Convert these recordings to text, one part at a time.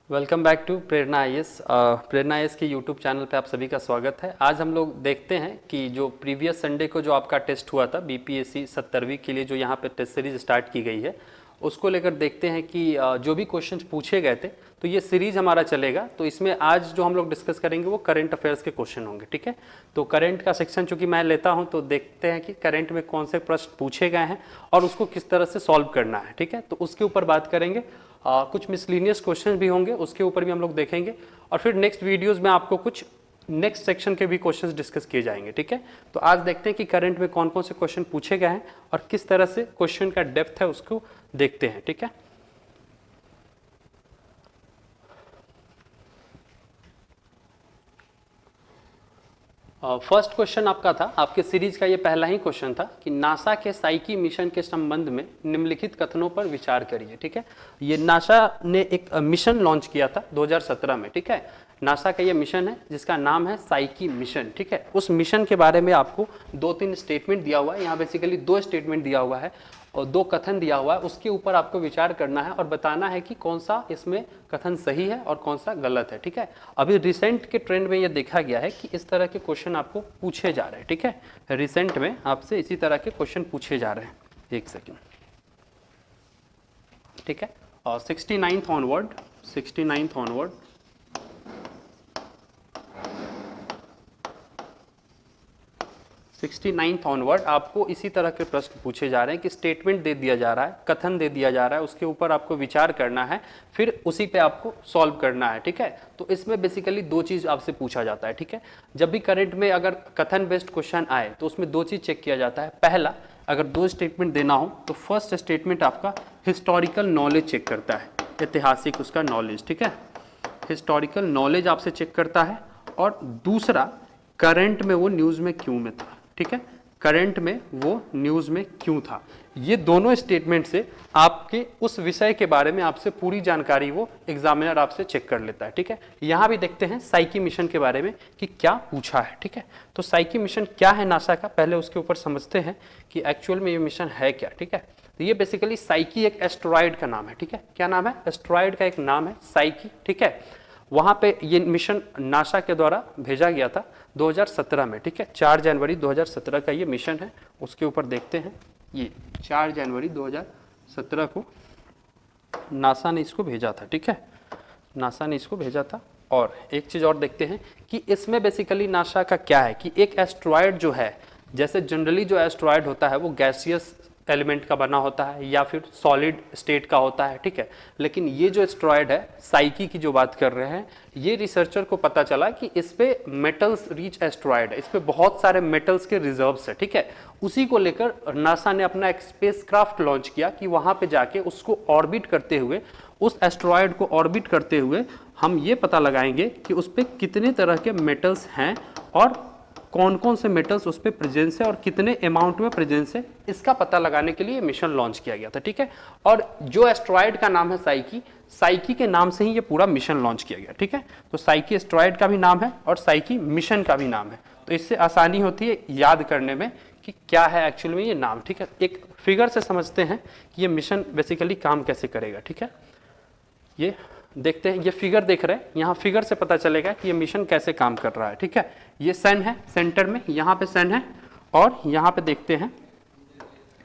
Welcome back to Prerna IAS. Prerna IAS के YouTube channel पे आप सभी का स्वागत है। आज हम लोग देखते हैं कि जो प्रीवियस संडे को जो आपका टेस्ट हुआ था बीपीएससी 70वीं के लिए जो यहाँ पे टेस्ट सीरीज स्टार्ट की गई है, उसको लेकर देखते हैं कि जो भी क्वेश्चंस पूछे गए थे तो ये सीरीज हमारा चलेगा। तो इसमें आज जो हम लोग डिस्कस करेंगे वो करंट अफेयर्स के क्वेश्चन होंगे, ठीक है। तो करंट का सेक्शन चूंकि मैं लेता हूं तो देखते हैं कि करंट में कौन से प्रश्न पूछे गए हैं और उसको किस तरह से सॉल्व करना है, ठीक है। तो उसके ऊपर बात करेंगे। कुछ मिसलिनियस क्वेश्चन भी होंगे, उसके ऊपर भी हम लोग देखेंगे और फिर नेक्स्ट वीडियोस में आपको कुछ नेक्स्ट सेक्शन के भी क्वेश्चंस डिस्कस किए जाएंगे, ठीक है। तो आज देखते हैं कि करंट में कौन कौन से क्वेश्चन पूछे गए हैं और किस तरह से क्वेश्चन का डेप्थ है उसको देखते हैं, ठीक है। फर्स्ट क्वेश्चन आपका था, आपके सीरीज का ये पहला ही क्वेश्चन था कि नासा के साइकी मिशन के संबंध में निम्नलिखित कथनों पर विचार करिए, ठीक है। ये नासा ने एक मिशन लॉन्च किया था 2017 में, ठीक है। नासा का ये मिशन है जिसका नाम है साइकी मिशन, ठीक है। उस मिशन के बारे में आपको 2-3 स्टेटमेंट दिया हुआ है, यहाँ बेसिकली 2 स्टेटमेंट दिया हुआ है और 2 कथन दिया हुआ है। उसके ऊपर आपको विचार करना है और बताना है कि कौन सा इसमें कथन सही है और कौन सा गलत है, ठीक है। अभी रिसेंट के ट्रेंड में ये देखा गया है कि इस तरह के क्वेश्चन आपको पूछे जा रहे हैं, ठीक है। रिसेंट में आपसे इसी तरह के क्वेश्चन पूछे जा रहे हैं। एक सेकेंड, ठीक है। और 69th ऑनवर्ड 69th ऑनवर्ड आपको इसी तरह के प्रश्न पूछे जा रहे हैं कि स्टेटमेंट दे दिया जा रहा है, कथन दे दिया जा रहा है, उसके ऊपर आपको विचार करना है, फिर उसी पे आपको सॉल्व करना है, ठीक है। तो इसमें बेसिकली 2 चीज़ आपसे पूछा जाता है, ठीक है। जब भी करंट में अगर कथन बेस्ड क्वेश्चन आए तो उसमें 2 चीज़ चेक किया जाता है। पहला, अगर 2 स्टेटमेंट देना हो तो फर्स्ट स्टेटमेंट आपका हिस्टोरिकल नॉलेज चेक करता है, ऐतिहासिक उसका नॉलेज, ठीक है। हिस्टोरिकल नॉलेज आपसे चेक करता है। और दूसरा, करंट में वो न्यूज़ में क्यों में था, ठीक है। करंट में वो न्यूज़ में क्यों था। ये दोनों स्टेटमेंट से आपके उस विषय के बारे में आपसे पूरी जानकारी वो एग्जामिनर आपसे चेक कर लेता है, ठीक है। यहाँ भी देखते हैं साइकी मिशन के बारे में कि क्या पूछा है, ठीक है। तो साइकी मिशन क्या है नासा का, पहले उसके ऊपर समझते हैं कि एक्चुअल में ये मिशन है क्या, ठीक है। तो ये बेसिकली साइकी एक एस्टेरॉयड का नाम है, ठीक है। क्या नाम है? एस्टेरॉयड का एक नाम है साइकी, ठीक है। वहाँ पे ये मिशन नासा के द्वारा भेजा गया था 2017 में, ठीक है। 4 जनवरी 2017 का ये मिशन है। उसके ऊपर देखते हैं, ये 4 जनवरी 2017 को नासा ने इसको भेजा था, ठीक है। नासा ने इसको भेजा था। और एक चीज़ और देखते हैं कि इसमें बेसिकली नासा का क्या है कि एक एस्टेरॉयड जो है, जैसे जनरली जो एस्टेरॉयड होता है वो गैसियस एलिमेंट का बना होता है या फिर सॉलिड स्टेट का होता है, ठीक है। लेकिन ये जो एस्टेरॉयड है साइकी की जो बात कर रहे हैं, ये रिसर्चर को पता चला कि इस पे मेटल्स रिच एस्टेरॉयड है, इस पे बहुत सारे मेटल्स के रिजर्व्स है, ठीक है। उसी को लेकर नासा ने अपना एक स्पेसक्राफ्ट लॉन्च किया कि वहां पे जाके उसको ऑर्बिट करते हुए, उस एस्टेरॉयड को ऑर्बिट करते हुए हम ये पता लगाएंगे कि उस पे कितने तरह के मेटल्स हैं और कौन कौन से मेटल्स उस पर प्रेजेंस है और कितने अमाउंट में प्रेजेंस है, इसका पता लगाने के लिए मिशन लॉन्च किया गया था, ठीक है। और जो एस्टेरॉयड का नाम है साइकी, साइकी के नाम से ही ये पूरा मिशन लॉन्च किया गया, ठीक है। तो साइकी एस्टेरॉयड का भी नाम है और साइकी मिशन का भी नाम है। तो इससे आसानी होती है याद करने में कि क्या है एक्चुअल में ये नाम, ठीक है। एक फिगर से समझते हैं कि ये मिशन बेसिकली काम कैसे करेगा, ठीक है। ये देखते हैं, ये फिगर देख रहे हैं, यहाँ फिगर से पता चलेगा कि ये मिशन कैसे काम कर रहा है, ठीक है। ये सन है सेंटर में, यहाँ पे सन है और यहाँ पे देखते हैं,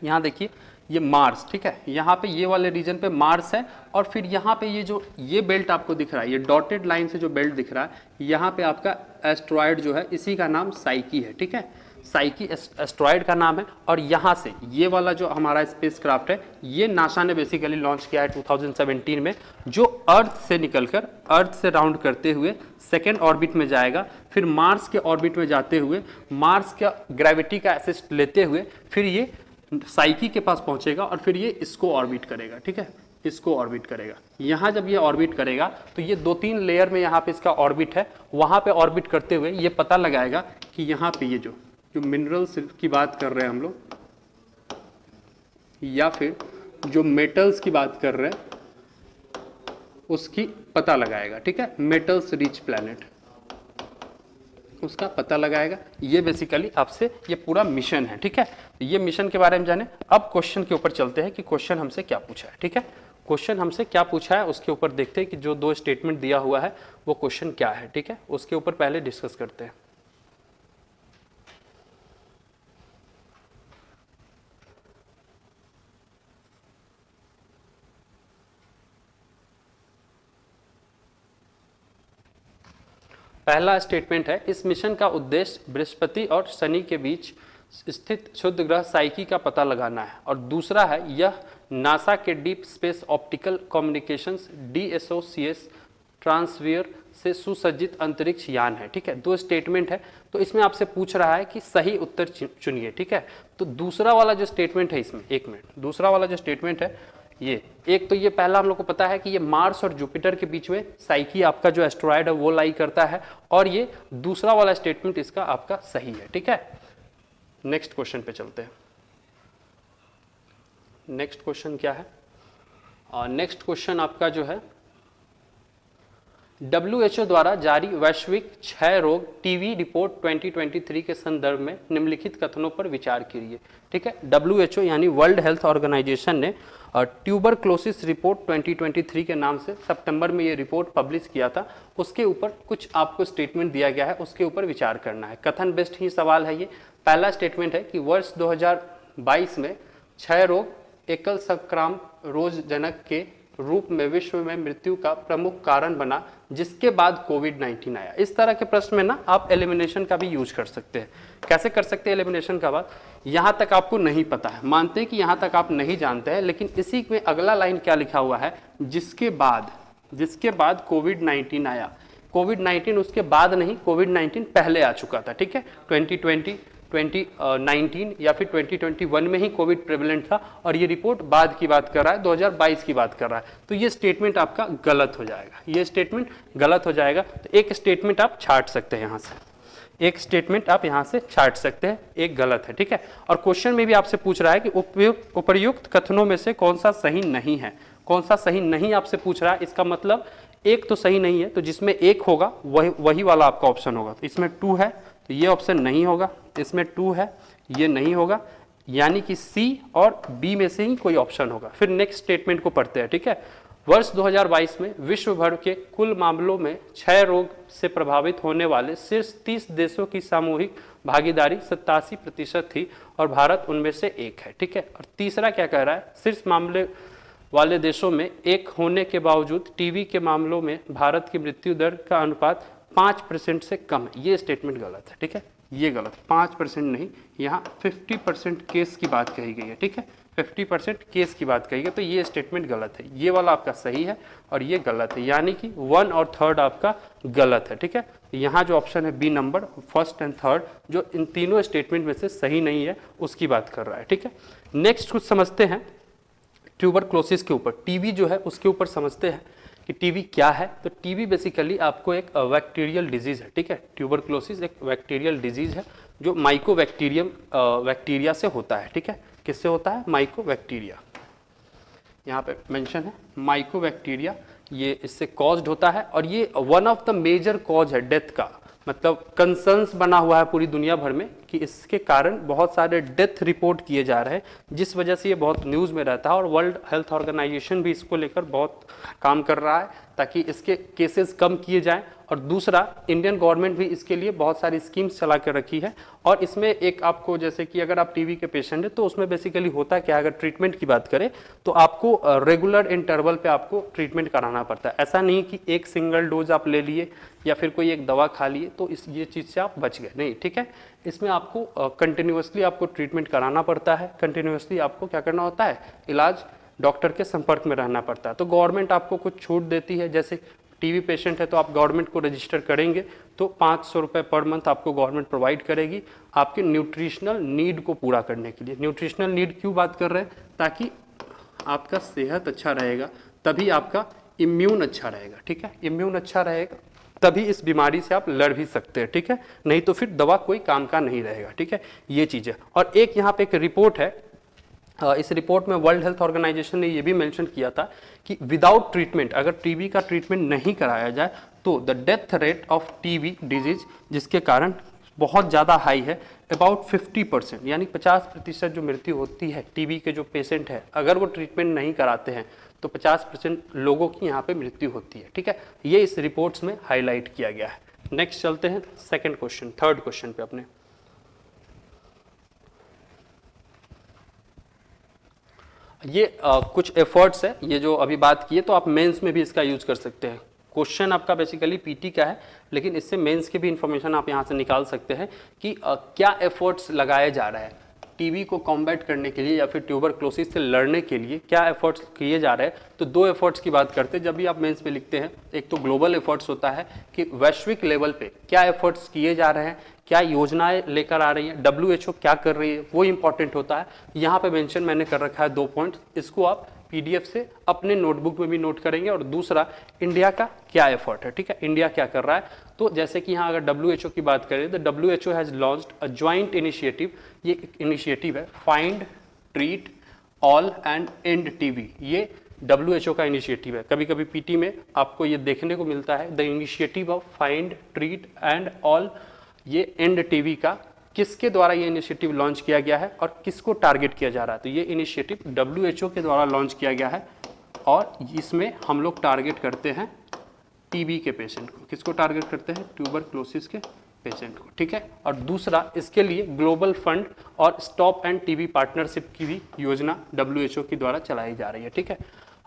यहाँ देखिए ये मार्स, ठीक है। यहाँ पे ये वाले रीजन पे मार्स है और फिर यहाँ पे ये जो ये बेल्ट आपको दिख रहा है, ये डॉटेड लाइन से जो बेल्ट दिख रहा है, यहाँ पे आपका एस्टेरॉयड जो है इसी का नाम साइकी है, ठीक है। साइकी एस्टेरॉयड का नाम है। और यहाँ से ये वाला जो हमारा स्पेसक्राफ्ट है, ये नासा ने बेसिकली लॉन्च किया है 2017 में, जो अर्थ से निकलकर, अर्थ से राउंड करते हुए सेकेंड ऑर्बिट में जाएगा, फिर मार्स के ऑर्बिट में जाते हुए मार्स का ग्रेविटी का असिस्ट लेते हुए फिर ये साइकी के पास पहुंचेगा और फिर ये इसको ऑर्बिट करेगा, ठीक है। इसको ऑर्बिट करेगा। यहाँ जब ये ऑर्बिट करेगा तो ये 2-3 लेयर में यहाँ पे इसका ऑर्बिट है, वहाँ पे ऑर्बिट करते हुए ये पता लगाएगा कि यहाँ पे ये जो मिनरल्स की बात कर रहे हैं हम लोग, या फिर जो मेटल्स की बात कर रहे हैं, उसकी पता लगाएगा, ठीक है। मेटल्स रिच प्लैनेट, उसका पता लगाएगा। ये बेसिकली आपसे ये पूरा मिशन है, ठीक है। ये मिशन के बारे में जाने। अब क्वेश्चन के ऊपर चलते हैं कि क्वेश्चन हमसे क्या पूछा है, ठीक है। क्वेश्चन हमसे क्या पूछा है उसके ऊपर देखते हैं कि जो दो स्टेटमेंट दिया हुआ है वो क्वेश्चन क्या है, ठीक है, उसके ऊपर पहले डिस्कस करते हैं। पहला स्टेटमेंट है, इस मिशन का उद्देश्य बृहस्पति और शनि के बीच स्थित क्षुद्र ग्रह साइकी का पता लगाना है। और दूसरा है, यह नासा के deep space optical communications DSOCS ट्रांसवियर से सुसज्जित अंतरिक्ष यान है, ठीक है। दो स्टेटमेंट है, तो इसमें आपसे पूछ रहा है कि सही उत्तर चुनिए, ठीक है। तो दूसरा वाला जो स्टेटमेंट है इसमें, एक मिनट, दूसरा वाला जो स्टेटमेंट है ये, एक तो ये पहला हम लोग को पता है कि ये मार्स और जुपिटर के बीच में साइकी आपका जो एस्ट्रॉयड है वो लाई करता है, और ये दूसरा वाला स्टेटमेंट इसका आपका सही है, ठीक है। नेक्स्ट क्वेश्चन पे चलते हैं। नेक्स्ट क्वेश्चन क्या है? नेक्स्ट क्वेश्चन आपका जो है, WHO द्वारा जारी वैश्विक क्षय रोग टीवी रिपोर्ट 2023 के संदर्भ में निम्नलिखित कथनों पर विचार कीजिए, ठीक है। WHO यानी वर्ल्ड हेल्थ ऑर्गेनाइजेशन ने ट्यूबरक्लोसिस रिपोर्ट 2023 के नाम से सितंबर में ये रिपोर्ट पब्लिश किया था। उसके ऊपर कुछ आपको स्टेटमेंट दिया गया है, उसके ऊपर विचार करना है। कथन बेस्ड ही सवाल है ये। पहला स्टेटमेंट है कि वर्ष 2022 में क्षय रोग एकल संक्रामक रोगजनक के रूप में विश्व में मृत्यु का प्रमुख कारण बना, जिसके बाद कोविड-19 आया। इस तरह के प्रश्न में ना आप एलिमिनेशन का भी यूज कर सकते हैं। कैसे कर सकते हैं एलिमिनेशन का? बात यहाँ तक आपको नहीं पता है, मानते हैं कि यहाँ तक आप नहीं जानते हैं, लेकिन इसी में अगला लाइन क्या लिखा हुआ है, जिसके बाद कोविड-19 आया। कोविड-19 उसके बाद नहीं, कोविड-19 पहले आ चुका था, ठीक है। 2019 या फिर 2021 में ही कोविड प्रेवलेंट था, और ये रिपोर्ट बाद की बात कर रहा है, 2022 की बात कर रहा है। तो ये स्टेटमेंट आपका गलत हो जाएगा, ये स्टेटमेंट गलत हो जाएगा। तो एक स्टेटमेंट आप छाट सकते हैं यहाँ से, एक स्टेटमेंट आप यहाँ से छाट सकते हैं, एक गलत है, ठीक है। और क्वेश्चन में भी आपसे पूछ रहा है कि उपर्युक्त कथनों में से कौन सा सही नहीं है, कौन सा सही नहीं आपसे पूछ रहा है। इसका मतलब एक तो सही नहीं है, तो जिसमें एक होगा वही वाला आपका ऑप्शन होगा। तो इसमें 2 है, तो ये ऑप्शन नहीं होगा, इसमें 2 है, ये नहीं होगा, यानी कि C और B में से ही कोई ऑप्शन होगा। फिर नेक्स्ट स्टेटमेंट को पढ़ते हैं, ठीक है। वर्ष 2022 में विश्व भर के कुल मामलों में क्षय रोग से प्रभावित होने वाले शीर्ष 30 देशों की सामूहिक भागीदारी 87% थी, और भारत उनमें से एक है, ठीक है। और तीसरा क्या कह रहा है, शीर्ष मामले वाले देशों में एक होने के बावजूद टीबी के मामलों में भारत की मृत्यु दर का अनुपात 5% से कम है। ये स्टेटमेंट गलत है, ठीक है, ये गलत। 5% नहीं, यहाँ 50% केस की बात कही गई है, ठीक है, 50% केस की बात कही गई, तो ये स्टेटमेंट गलत है। ये वाला आपका सही है और ये गलत है, यानी कि 1 और 3 आपका गलत है, ठीक है। यहाँ जो ऑप्शन है B number, first and third, जो इन तीनों स्टेटमेंट में से सही नहीं है, उसकी बात कर रहा है, ठीक है। नेक्स्ट कुछ समझते हैं ट्यूबरक्लोसिस के ऊपर, टीबी जो है उसके ऊपर समझते हैं कि टीबी क्या है। तो टीबी बेसिकली आपको एक बैक्टीरियल डिजीज है, ठीक है। ट्यूबरक्लोसिस एक बैक्टीरियल डिजीज है जो माइकोबैक्टीरियम बैक्टीरिया से होता है, ठीक है। किससे होता है? माइकोबैक्टीरिया, यहाँ पे मेंशन है माइकोबैक्टीरिया, ये इससे कॉज्ड होता है, और ये one of the major cause है डेथ का। मतलब कंसर्न्स बना हुआ है पूरी दुनिया भर में कि इसके कारण बहुत सारे डेथ रिपोर्ट किए जा रहे हैं, जिस वजह से ये बहुत न्यूज़ में रहता है। और वर्ल्ड हेल्थ ऑर्गेनाइजेशन भी इसको लेकर बहुत काम कर रहा है ताकि इसके केसेस कम किए जाएं। और दूसरा, इंडियन गवर्नमेंट भी इसके लिए बहुत सारी स्कीम्स चला कर रखी है। और इसमें एक आपको, जैसे कि अगर आप टीबी के पेशेंट हैं तो उसमें बेसिकली होता है क्या, अगर ट्रीटमेंट की बात करें तो आपको रेगुलर इंटरवल पे आपको ट्रीटमेंट कराना पड़ता है। ऐसा नहीं कि एक सिंगल डोज आप ले लिए या फिर कोई एक दवा खा लिए तो ये चीज़ से आप बच गए, नहीं, ठीक है। इसमें आपको कंटिन्यूसली आपको ट्रीटमेंट कराना पड़ता है, कंटिन्यूसली आपको क्या करना होता है, इलाज, डॉक्टर के संपर्क में रहना पड़ता है। तो गवर्नमेंट आपको कुछ छूट देती है, जैसे टीबी पेशेंट है तो आप गवर्नमेंट को रजिस्टर करेंगे तो 500 रुपये पर मंथ आपको गवर्नमेंट प्रोवाइड करेगी आपके न्यूट्रिशनल नीड को पूरा करने के लिए। न्यूट्रिशनल नीड क्यों बात कर रहे हैं? ताकि आपका सेहत अच्छा रहेगा, तभी आपका इम्यून अच्छा रहेगा, ठीक है। इम्यून अच्छा रहेगा तभी इस बीमारी से आप लड़ भी सकते हैं, ठीक है, नहीं तो फिर दवा कोई काम का नहीं रहेगा, ठीक है, ये चीज़ है। और एक यहाँ पे एक रिपोर्ट है, इस रिपोर्ट में वर्ल्ड हेल्थ ऑर्गेनाइजेशन ने ये भी मेंशन किया था कि विदाउट ट्रीटमेंट, अगर टीबी का ट्रीटमेंट नहीं कराया जाए तो the death rate of TB disease, जिसके कारण बहुत ज़्यादा हाई है, अबाउट 50%, यानी 50% जो मृत्यु होती है टीबी के जो पेशेंट है, अगर वो ट्रीटमेंट नहीं कराते हैं तो 50% लोगों की यहाँ पे मृत्यु होती है। ठीक है, ये इस रिपोर्ट्स में हाईलाइट किया गया है। नेक्स्ट चलते हैं सेकंड क्वेश्चन, थर्ड क्वेश्चन पे अपने। ये कुछ एफर्ट्स है, ये जो अभी बात की है, तो आप मेंस में भी इसका यूज कर सकते हैं। क्वेश्चन आपका बेसिकली पीटी का है, लेकिन इससे मेंस की भी इंफॉर्मेशन आप यहाँ से निकाल सकते हैं कि क्या एफर्ट्स लगाए जा रहे हैं टीबी को कॉम्बैट करने के लिए या फिर ट्यूबरक्लोसिस से लड़ने के लिए, क्या एफर्ट्स किए जा रहे हैं। तो दो एफर्ट्स की बात करते हैं जब भी आप मेंस में लिखते हैं। एक तो ग्लोबल एफर्ट्स होता है कि वैश्विक लेवल पे क्या एफर्ट्स किए जा रहे हैं, क्या योजनाएं लेकर आ रही है, WHO क्या कर रही है, वो इंपॉर्टेंट होता है। यहाँ पे मेंशन मैंने कर रखा है 2 पॉइंट, इसको आप PDF से अपने नोटबुक में भी नोट करेंगे। और दूसरा, इंडिया का क्या एफर्ट है। ठीक है, इंडिया क्या कर रहा है। तो जैसे कि यहाँ अगर WHO की बात करें तो WHO has launched a joint initiative. ये एक इनिशिएटिव है, find, treat, all and end TB. ये WHO का इनिशिएटिव है। कभी कभी पीटी में आपको ये देखने को मिलता है, the initiative of find, treat and all. ये एंड टीबी का किसके द्वारा ये इनिशिएटिव लॉन्च किया गया है और किसको टारगेट किया जा रहा है। तो ये इनिशिएटिव WHO के द्वारा लॉन्च किया गया है और इसमें हम लोग टारगेट करते हैं टीबी के पेशेंट को। किसको टारगेट करते हैं, ट्यूबरक्लोसिस के पेशेंट को। ठीक है, और दूसरा, इसके लिए ग्लोबल फंड और स्टॉप एंड टीबी पार्टनरशिप की भी योजना WHO के द्वारा चलाई जा रही है। ठीक है,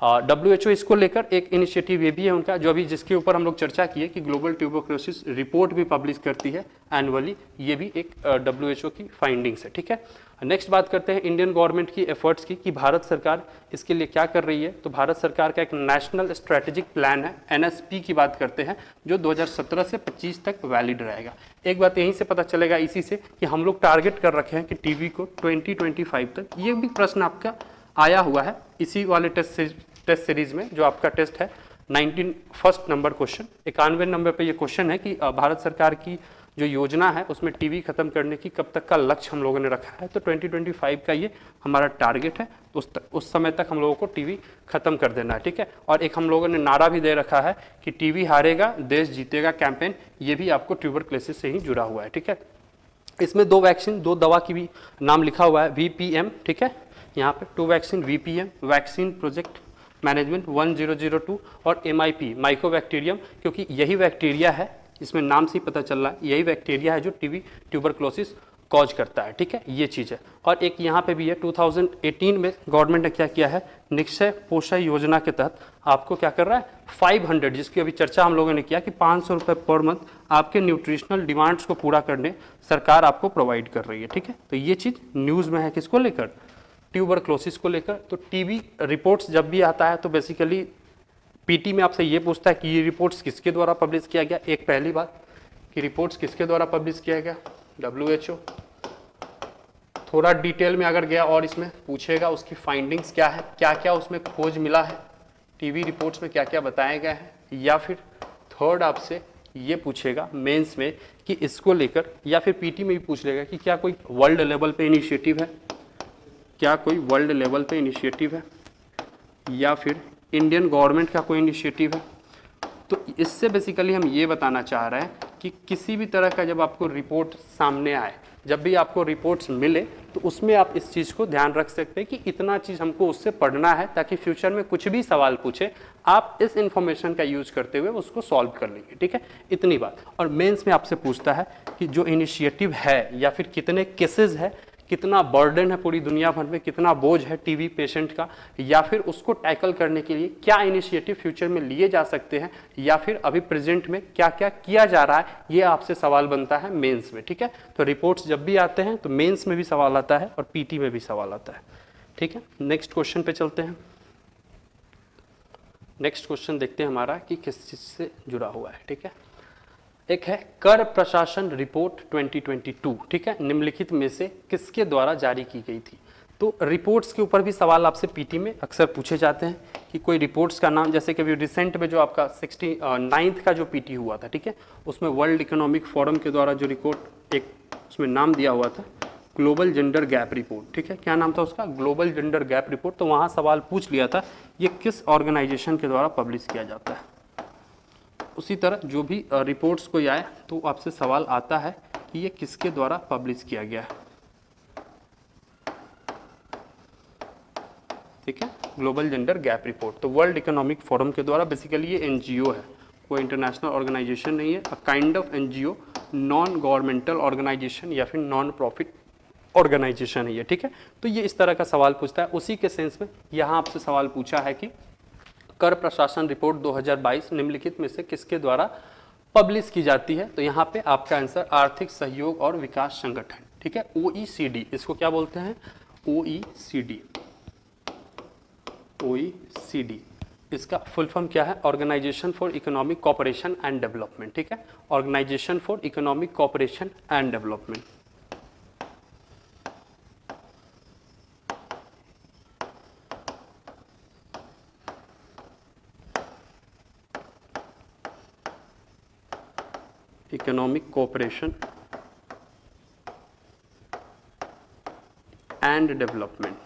WHO इसको लेकर एक इनिशिएटिव ये भी है उनका, जो अभी जिसके ऊपर हम लोग चर्चा की है कि ग्लोबल ट्यूबरक्लोसिस रिपोर्ट भी पब्लिश करती है एनुअली। ये भी एक WHO की फाइंडिंग्स है। ठीक है, नेक्स्ट बात करते हैं इंडियन गवर्नमेंट की एफर्ट्स की कि भारत सरकार इसके लिए क्या कर रही है। तो भारत सरकार का एक नेशनल स्ट्रेटेजिक प्लान है, NSP की बात करते हैं, जो 2017 से 25 तक वैलिड रहेगा। एक बात यहीं से पता चलेगा इसी से कि हम लोग टारगेट कर रखे हैं कि टीबी को 2025 तक। ये भी प्रश्न आपका आया हुआ है इसी वाले टेस्ट सीरीज में, जो आपका टेस्ट है 19 फर्स्ट नंबर क्वेश्चन, 91 नंबर पे ये क्वेश्चन है कि भारत सरकार की जो योजना है उसमें टीबी खत्म करने की कब तक का लक्ष्य हम लोगों ने रखा है। तो 2025 का ये हमारा टारगेट है, उस समय तक हम लोगों को टीबी खत्म कर देना है। ठीक है, और एक हम लोगों ने नारा भी दे रखा है कि टीबी हारेगा देश जीतेगा कैंपेन। ये भी आपको ट्यूबरक्लोसिस से ही जुड़ा हुआ है। ठीक है, इसमें 2 वैक्सीन, 2 दवा की भी नाम लिखा हुआ है, VPM। ठीक है, यहाँ पे 2 vaccine VPM, vaccine project management 1002, और MIP, माइकोबैक्टीरियम, क्योंकि यही बैक्टीरिया है, इसमें नाम से ही पता चल रहा है, यही बैक्टीरिया है जो टीबी ट्यूबरक्लोसिस कॉज करता है। ठीक है, ये चीज़ है। और एक यहाँ पे भी है, 2018 में गवर्नमेंट ने क्या किया है, निक्षय पोषण योजना के तहत आपको क्या कर रहा है, 500, जिसकी अभी चर्चा हम लोगों ने किया कि 500 रुपये पर मंथ आपके न्यूट्रिशनल डिमांड्स को पूरा करने सरकार आपको प्रोवाइड कर रही है। ठीक है, तो ये चीज़ न्यूज़ में है, किसको लेकर, ट्यूबरक्लोसिस को लेकर। तो टीबी रिपोर्ट्स जब भी आता है तो बेसिकली पीटी में आपसे ये पूछता है कि ये रिपोर्ट्स किसके द्वारा पब्लिश किया गया। एक पहली बात कि रिपोर्ट्स किसके द्वारा पब्लिश किया गया, WHO। थोड़ा डिटेल में अगर गया और इसमें पूछेगा उसकी फाइंडिंग्स क्या है, क्या क्या उसमें खोज मिला है, टीबी रिपोर्ट्स में क्या क्या बताया गया है। या फिर थर्ड आपसे ये पूछेगा मेंस में कि इसको लेकर, या फिर पीटी में भी पूछ लेगा कि क्या कोई वर्ल्ड लेवल पे इनिशिएटिव है, क्या कोई वर्ल्ड लेवल पे इनिशिएटिव है, या फिर इंडियन गवर्नमेंट का कोई इनिशिएटिव है। तो इससे बेसिकली हम ये बताना चाह रहे हैं कि किसी भी तरह का जब आपको रिपोर्ट सामने आए, जब भी आपको रिपोर्ट्स मिले, तो उसमें आप इस चीज़ को ध्यान रख सकते हैं कि इतना चीज़ हमको उससे पढ़ना है, ताकि फ्यूचर में कुछ भी सवाल पूछे आप इस इंफॉर्मेशन का यूज करते हुए उसको सॉल्व कर लेंगे। ठीक है, इतनी बात। और मेंस में आपसे पूछता है कि जो इनिशिएटिव है या फिर कितने केसेस है, कितना बर्डन है पूरी दुनिया भर में, कितना बोझ है टीबी पेशेंट का, या फिर उसको टैकल करने के लिए क्या इनिशिएटिव फ्यूचर में लिए जा सकते हैं, या फिर अभी प्रेजेंट में क्या क्या किया जा रहा है, ये आपसे सवाल बनता है मेंस में। ठीक है, तो रिपोर्ट्स जब भी आते हैं तो मेंस में भी सवाल आता है और पीटी में भी सवाल आता है। ठीक है, नेक्स्ट क्वेश्चन पे चलते हैं। नेक्स्ट क्वेश्चन देखते हैं हमारा कि किस चीज से जुड़ा हुआ है। ठीक है, एक है कर प्रशासन रिपोर्ट 2022। ठीक है, निम्नलिखित में से किसके द्वारा जारी की गई थी। तो रिपोर्ट्स के ऊपर भी सवाल आपसे पीटी में अक्सर पूछे जाते हैं कि कोई रिपोर्ट्स का नाम, जैसे कि अभी रिसेंट में जो आपका 69th का जो पीटी हुआ था, ठीक है, उसमें वर्ल्ड इकोनॉमिक फोरम के द्वारा जो रिपोर्ट, एक उसमें नाम दिया हुआ था ग्लोबल जेंडर गैप रिपोर्ट। ठीक है, क्या नाम था उसका, ग्लोबल जेंडर गैप रिपोर्ट। तो वहाँ सवाल पूछ लिया था ये किस ऑर्गेनाइजेशन के द्वारा पब्लिश किया जाता है। उसी तरह जो भी रिपोर्ट्स को आए तो आपसे सवाल आता है कि ये किसके द्वारा पब्लिश किया गया है। ठीक है, ग्लोबल जेंडर गैप रिपोर्ट। तो वर्ल्ड इकोनॉमिक फोरम के द्वारा बेसिकली ये एनजीओ है, कोई इंटरनेशनल ऑर्गेनाइजेशन नहीं है, a kind of NGO, non governmental organisation या फिर नॉन प्रॉफिट ऑर्गेनाइजेशन है ये, ठीक है। तो ये इस तरह का सवाल पूछता है। उसी के सेंस में यहाँ आपसे सवाल पूछा है कि कर प्रशासन रिपोर्ट 2022 निम्नलिखित में से किसके द्वारा पब्लिश की जाती है। तो यहाँ पे आपका आंसर आर्थिक सहयोग और विकास संगठन, ठीक है, OECD, इसको क्या बोलते हैं, OECD। OECD इसका फुल फॉर्म क्या है, organisation for economic cooperation and development, ठीक है, organisation for economic cooperation and development. Economic cooperation and development,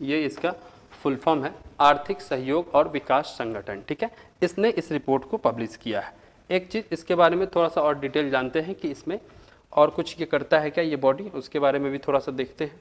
ये इसका फुल फॉर्म है, आर्थिक सहयोग और विकास संगठन, ठीक है। इसने इस रिपोर्ट को पब्लिश किया है। एक चीज़ इसके बारे में थोड़ा सा और डिटेल जानते हैं कि इसमें और कुछ ये करता है क्या ये बॉडी, उसके बारे में भी थोड़ा सा देखते हैं।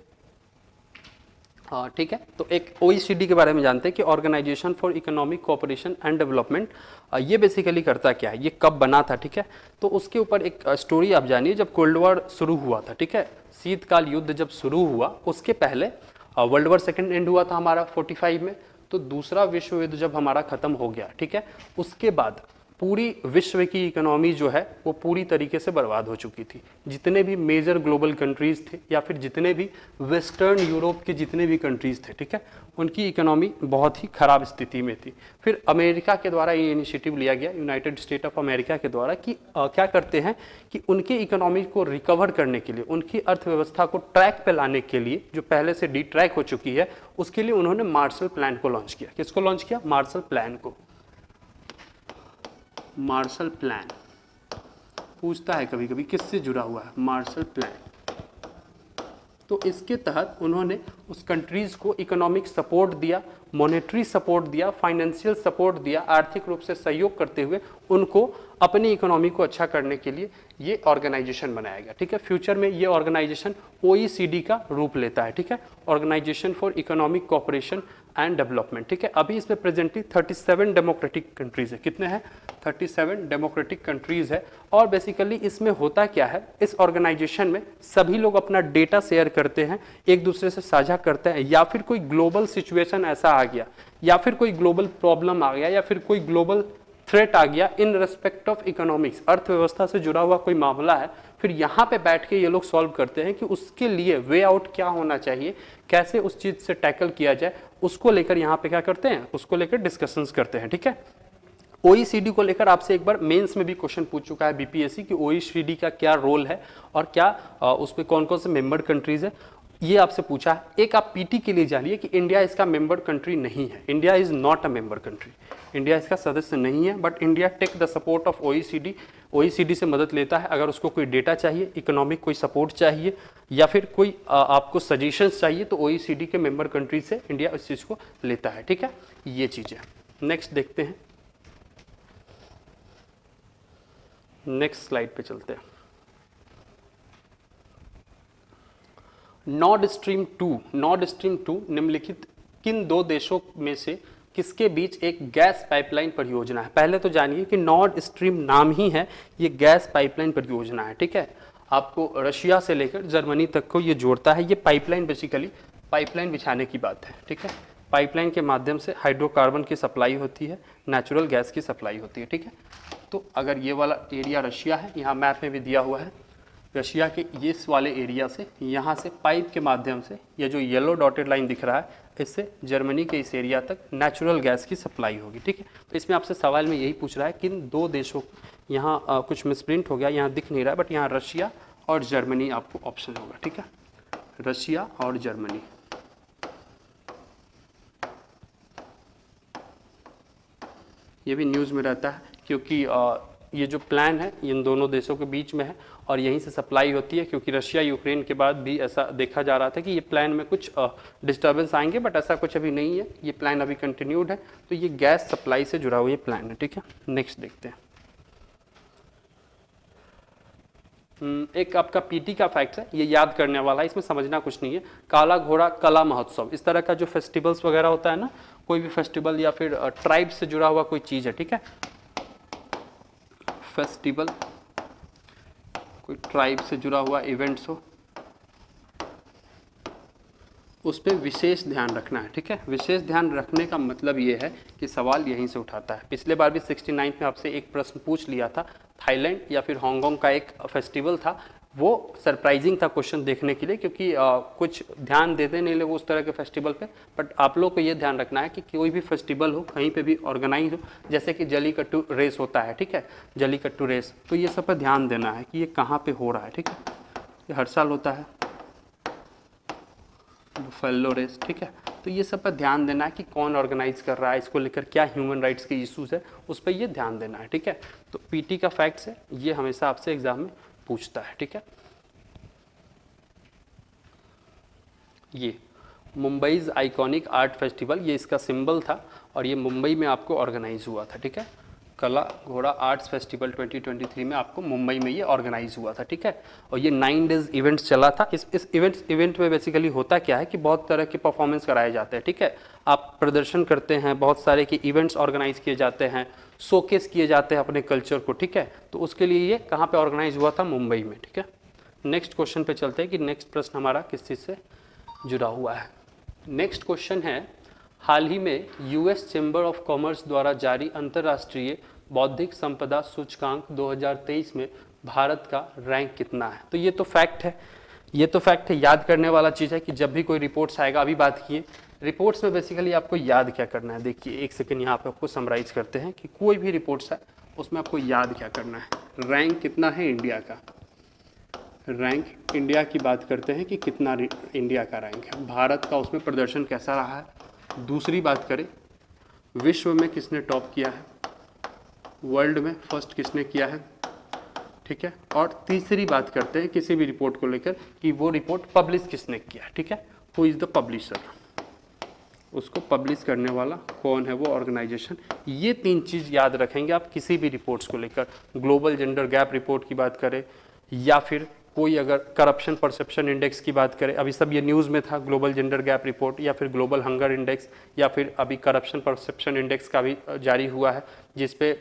हाँ ठीक है, तो एक OECD के बारे में जानते हैं कि organisation for economic cooperation and development, ये बेसिकली करता क्या है, ये कब बना था, ठीक है। तो उसके ऊपर एक स्टोरी आप जानिए, जब कोल्ड वॉर शुरू हुआ था, ठीक है, शीतकाल युद्ध जब शुरू हुआ उसके पहले वर्ल्ड वॉर सेकेंड एंड हुआ था हमारा 45 में। तो दूसरा विश्व युद्ध जब हमारा खत्म हो गया, ठीक है, उसके बाद पूरी विश्व की इकोनॉमी जो है वो पूरी तरीके से बर्बाद हो चुकी थी। जितने भी मेजर ग्लोबल कंट्रीज थे या फिर जितने भी वेस्टर्न यूरोप के जितने भी कंट्रीज थे, ठीक है, उनकी इकोनॉमी बहुत ही खराब स्थिति में थी। फिर अमेरिका के द्वारा ये इनिशिएटिव लिया गया, यूनाइटेड स्टेट ऑफ अमेरिका के द्वारा, कि क्या करते हैं कि उनकी इकोनॉमी को रिकवर करने के लिए, उनकी अर्थव्यवस्था को ट्रैक पे लाने के लिए, जो पहले से डी ट्रैक हो चुकी है, उसके लिए उन्होंने मार्शल प्लान को लॉन्च किया। किसको लॉन्च किया, मार्शल प्लान को। मार्शल प्लान पूछता है कभी कभी किससे जुड़ा हुआ है, मार्शल प्लान। तो इसके तहत उन्होंने उस कंट्रीज को इकोनॉमिक सपोर्ट दिया, मॉनेटरी सपोर्ट दिया, फाइनेंशियल सपोर्ट दिया, आर्थिक रूप से सहयोग करते हुए उनको अपनी इकोनॉमी को अच्छा करने के लिए ये ऑर्गेनाइजेशन बनाया गया, ठीक है। फ्यूचर में ये ऑर्गेनाइजेशन OECD का रूप लेता है, ठीक है, organisation for economic cooperation and development, ठीक है। अभी इसमें प्रेजेंटली 37 डेमोक्रेटिक कंट्रीज है। कितने हैं, 37 डेमोक्रेटिक कंट्रीज है। और बेसिकली इसमें होता क्या है, इस ऑर्गेनाइजेशन में सभी लोग अपना डेटा शेयर करते हैं, एक दूसरे से साझा करते हैं, या फिर कोई ग्लोबल सिचुएशन ऐसा आ गया, या फिर कोई ग्लोबल प्रॉब्लम आ गया, या फिर कोई ग्लोबल थ्रेट आ गया इन रेस्पेक्ट ऑफ इकोनॉमिक्स, अर्थव्यवस्था से जुड़ा हुआ कोई मामला है, फिर यहाँ पे बैठ के ये लोग सॉल्व करते हैं कि उसके लिए वे आउट क्या होना चाहिए, कैसे उस चीज से टैकल किया जाए, उसको लेकर यहाँ पे क्या करते हैं, उसको लेकर डिस्कशंस करते हैं, ठीक है। OECD को लेकर आपसे एक बार मेंस में भी क्वेश्चन पूछ चुका है BPSC कि OECD का क्या रोल है और क्या उसमें कौन कौन से मेंबर कंट्रीज है, ये आपसे पूछा है। एक आप PT के लिए जानिए कि इंडिया इसका मेंबर कंट्री नहीं है, India is not a member country, India इसका सदस्य नहीं है, but India take the support of OECD से मदद लेता है अगर उसको कोई डेटा चाहिए, इकोनॉमिक कोई सपोर्ट चाहिए, या फिर कोई आपको सजेशंस चाहिए, तो OECD के मेंबर कंट्री से इंडिया इस चीज़ को लेता है, ठीक है। ये चीज़ है। नेक्स्ट देखते हैं, नेक्स्ट स्लाइड पे चलते हैं। नॉर्ड स्ट्रीम 2 निम्नलिखित किन दो देशों में से किसके बीच एक गैस पाइपलाइन परियोजना है। पहले तो जानिए कि नॉर्ड स्ट्रीम नाम ही है, ये गैस पाइपलाइन परियोजना है, ठीक है। आपको रशिया से लेकर जर्मनी तक को ये जोड़ता है। ये पाइपलाइन बेसिकली पाइपलाइन बिछाने की बात है, ठीक है। पाइपलाइन के माध्यम से हाइड्रोकार्बन की सप्लाई होती है, नेचुरल गैस की सप्लाई होती है, ठीक है। तो अगर ये वाला एरिया रशिया है, यहाँ मैप में भी दिया हुआ है, रशिया के इस वाले एरिया से, यहाँ से पाइप के माध्यम से, ये जो येलो डॉटेड लाइन दिख रहा है, इससे जर्मनी के इस एरिया तक नेचुरल गैस की सप्लाई होगी, ठीक है। तो इसमें आपसे सवाल में यही पूछ रहा है किन दो देशों, यहाँ कुछ मिसप्रिंट हो गया, यहाँ दिख नहीं रहा है, बट यहाँ रशिया और जर्मनी आपको ऑप्शन होगा, ठीक है, रशिया और जर्मनी। ये भी न्यूज़ में रहता है क्योंकि ये जो प्लान है इन दोनों देशों के बीच में है और यहीं से सप्लाई होती है, क्योंकि रशिया यूक्रेन के बाद भी ऐसा देखा जा रहा था कि ये प्लान में कुछ डिस्टर्बेंस आएंगे, बट ऐसा कुछ अभी नहीं है, ये प्लान अभी कंटिन्यूड है। तो ये गैस सप्लाई से जुड़ा हुआ ये प्लान है, ठीक है। नेक्स्ट देखते हैं। एक आपका पीटी का फैक्ट है, ये याद करने वाला है, इसमें समझना कुछ नहीं है। काला घोड़ा कला महोत्सव, इस तरह का जो फेस्टिवल्स वगैरह होता है ना, कोई भी फेस्टिवल या फिर ट्राइब से जुड़ा हुआ कोई चीज़ है, ठीक है, फेस्टिवल, कोई ट्राइब से जुड़ा हुआ इवेंट्स हो, उस पर विशेष ध्यान रखना है, ठीक है। विशेष ध्यान रखने का मतलब ये है कि सवाल यहीं से उठाता है। पिछले बार भी 69 में आपसे एक प्रश्न पूछ लिया था, थाईलैंड या फिर हांगकांग का एक फेस्टिवल था, वो सरप्राइजिंग था क्वेश्चन देखने के लिए, क्योंकि कुछ ध्यान देते नहीं लोग उस तरह के फेस्टिवल पे। बट आप लोग को ये ध्यान रखना है कि कोई भी फेस्टिवल हो, कहीं पे भी ऑर्गेनाइज हो, जैसे कि जलीकट्टू रेस होता है, ठीक है, जलीकट्टू रेस, तो ये सब पर ध्यान देना है कि ये कहाँ पे हो रहा है, ठीक है। ये हर साल होता है फेलो रेस, ठीक है। तो ये सब पर ध्यान देना है कि कौन ऑर्गेनाइज कर रहा है, इसको लेकर क्या ह्यूमन राइट्स के इश्यूज है, उस पर ये ध्यान देना है, ठीक है। तो पीटी का फैक्ट्स है, ये हमेशा आपसे एग्जाम में पूछता है, ठीक है। ये मुंबईज आइकॉनिक आर्ट फेस्टिवल, ये इसका सिंबल था और ये मुंबई में आपको ऑर्गेनाइज हुआ था, ठीक है। कला घोड़ा आर्ट्स फेस्टिवल 2023 में आपको मुंबई में ये ऑर्गेनाइज हुआ था, ठीक है। और ये 9 डेज इवेंट्स चला था। इस इवेंट में बेसिकली होता क्या है कि बहुत तरह के परफॉर्मेंस कराए जाते हैं, ठीक है। आप प्रदर्शन करते हैं, बहुत सारे के इवेंट्स ऑर्गेनाइज किए जाते हैं, शोकेस किए जाते हैं अपने कल्चर को, ठीक है। तो उसके लिए ये कहाँ पर ऑर्गेनाइज हुआ था? मुंबई में, ठीक है। नेक्स्ट क्वेश्चन पे चलते हैं कि नेक्स्ट प्रश्न हमारा किस चीज़ से जुड़ा हुआ है। नेक्स्ट क्वेश्चन है, हाल ही में यूएस चैम्बर ऑफ कॉमर्स द्वारा जारी अंतर्राष्ट्रीय बौद्धिक संपदा सूचकांक 2023 में भारत का रैंक कितना है? तो ये तो फैक्ट है, ये तो फैक्ट है, याद करने वाला चीज़ है कि जब भी कोई रिपोर्ट्स आएगा, अभी बात किए रिपोर्ट्स में बेसिकली आपको याद क्या करना है। देखिए एक सेकेंड यहाँ पे आपको समराइज करते हैं कि कोई भी रिपोर्ट्स है उसमें आपको याद क्या करना है। रैंक कितना है इंडिया का? रैंक इंडिया की बात करते हैं कि कितना इंडिया का रैंक है, भारत का उसमें प्रदर्शन कैसा रहा है। दूसरी बात करें, विश्व में किसने टॉप किया है, वर्ल्ड में फर्स्ट किसने किया है, ठीक है। और तीसरी बात करते हैं किसी भी रिपोर्ट को लेकर कि वो रिपोर्ट पब्लिश किसने किया, ठीक है। हु इज़ द पब्लिशर, उसको पब्लिश करने वाला कौन है, वो ऑर्गेनाइजेशन। ये 3 चीज़ याद रखेंगे आप किसी भी रिपोर्ट्स को लेकर। ग्लोबल जेंडर गैप रिपोर्ट की बात करें या फिर कोई अगर करप्शन परसेप्शन इंडेक्स की बात करें, अभी सब ये न्यूज़ में था, ग्लोबल जेंडर गैप रिपोर्ट या फिर ग्लोबल हंगर इंडेक्स या फिर अभी करप्शन परसेप्शन इंडेक्स का भी जारी हुआ है, जिसपे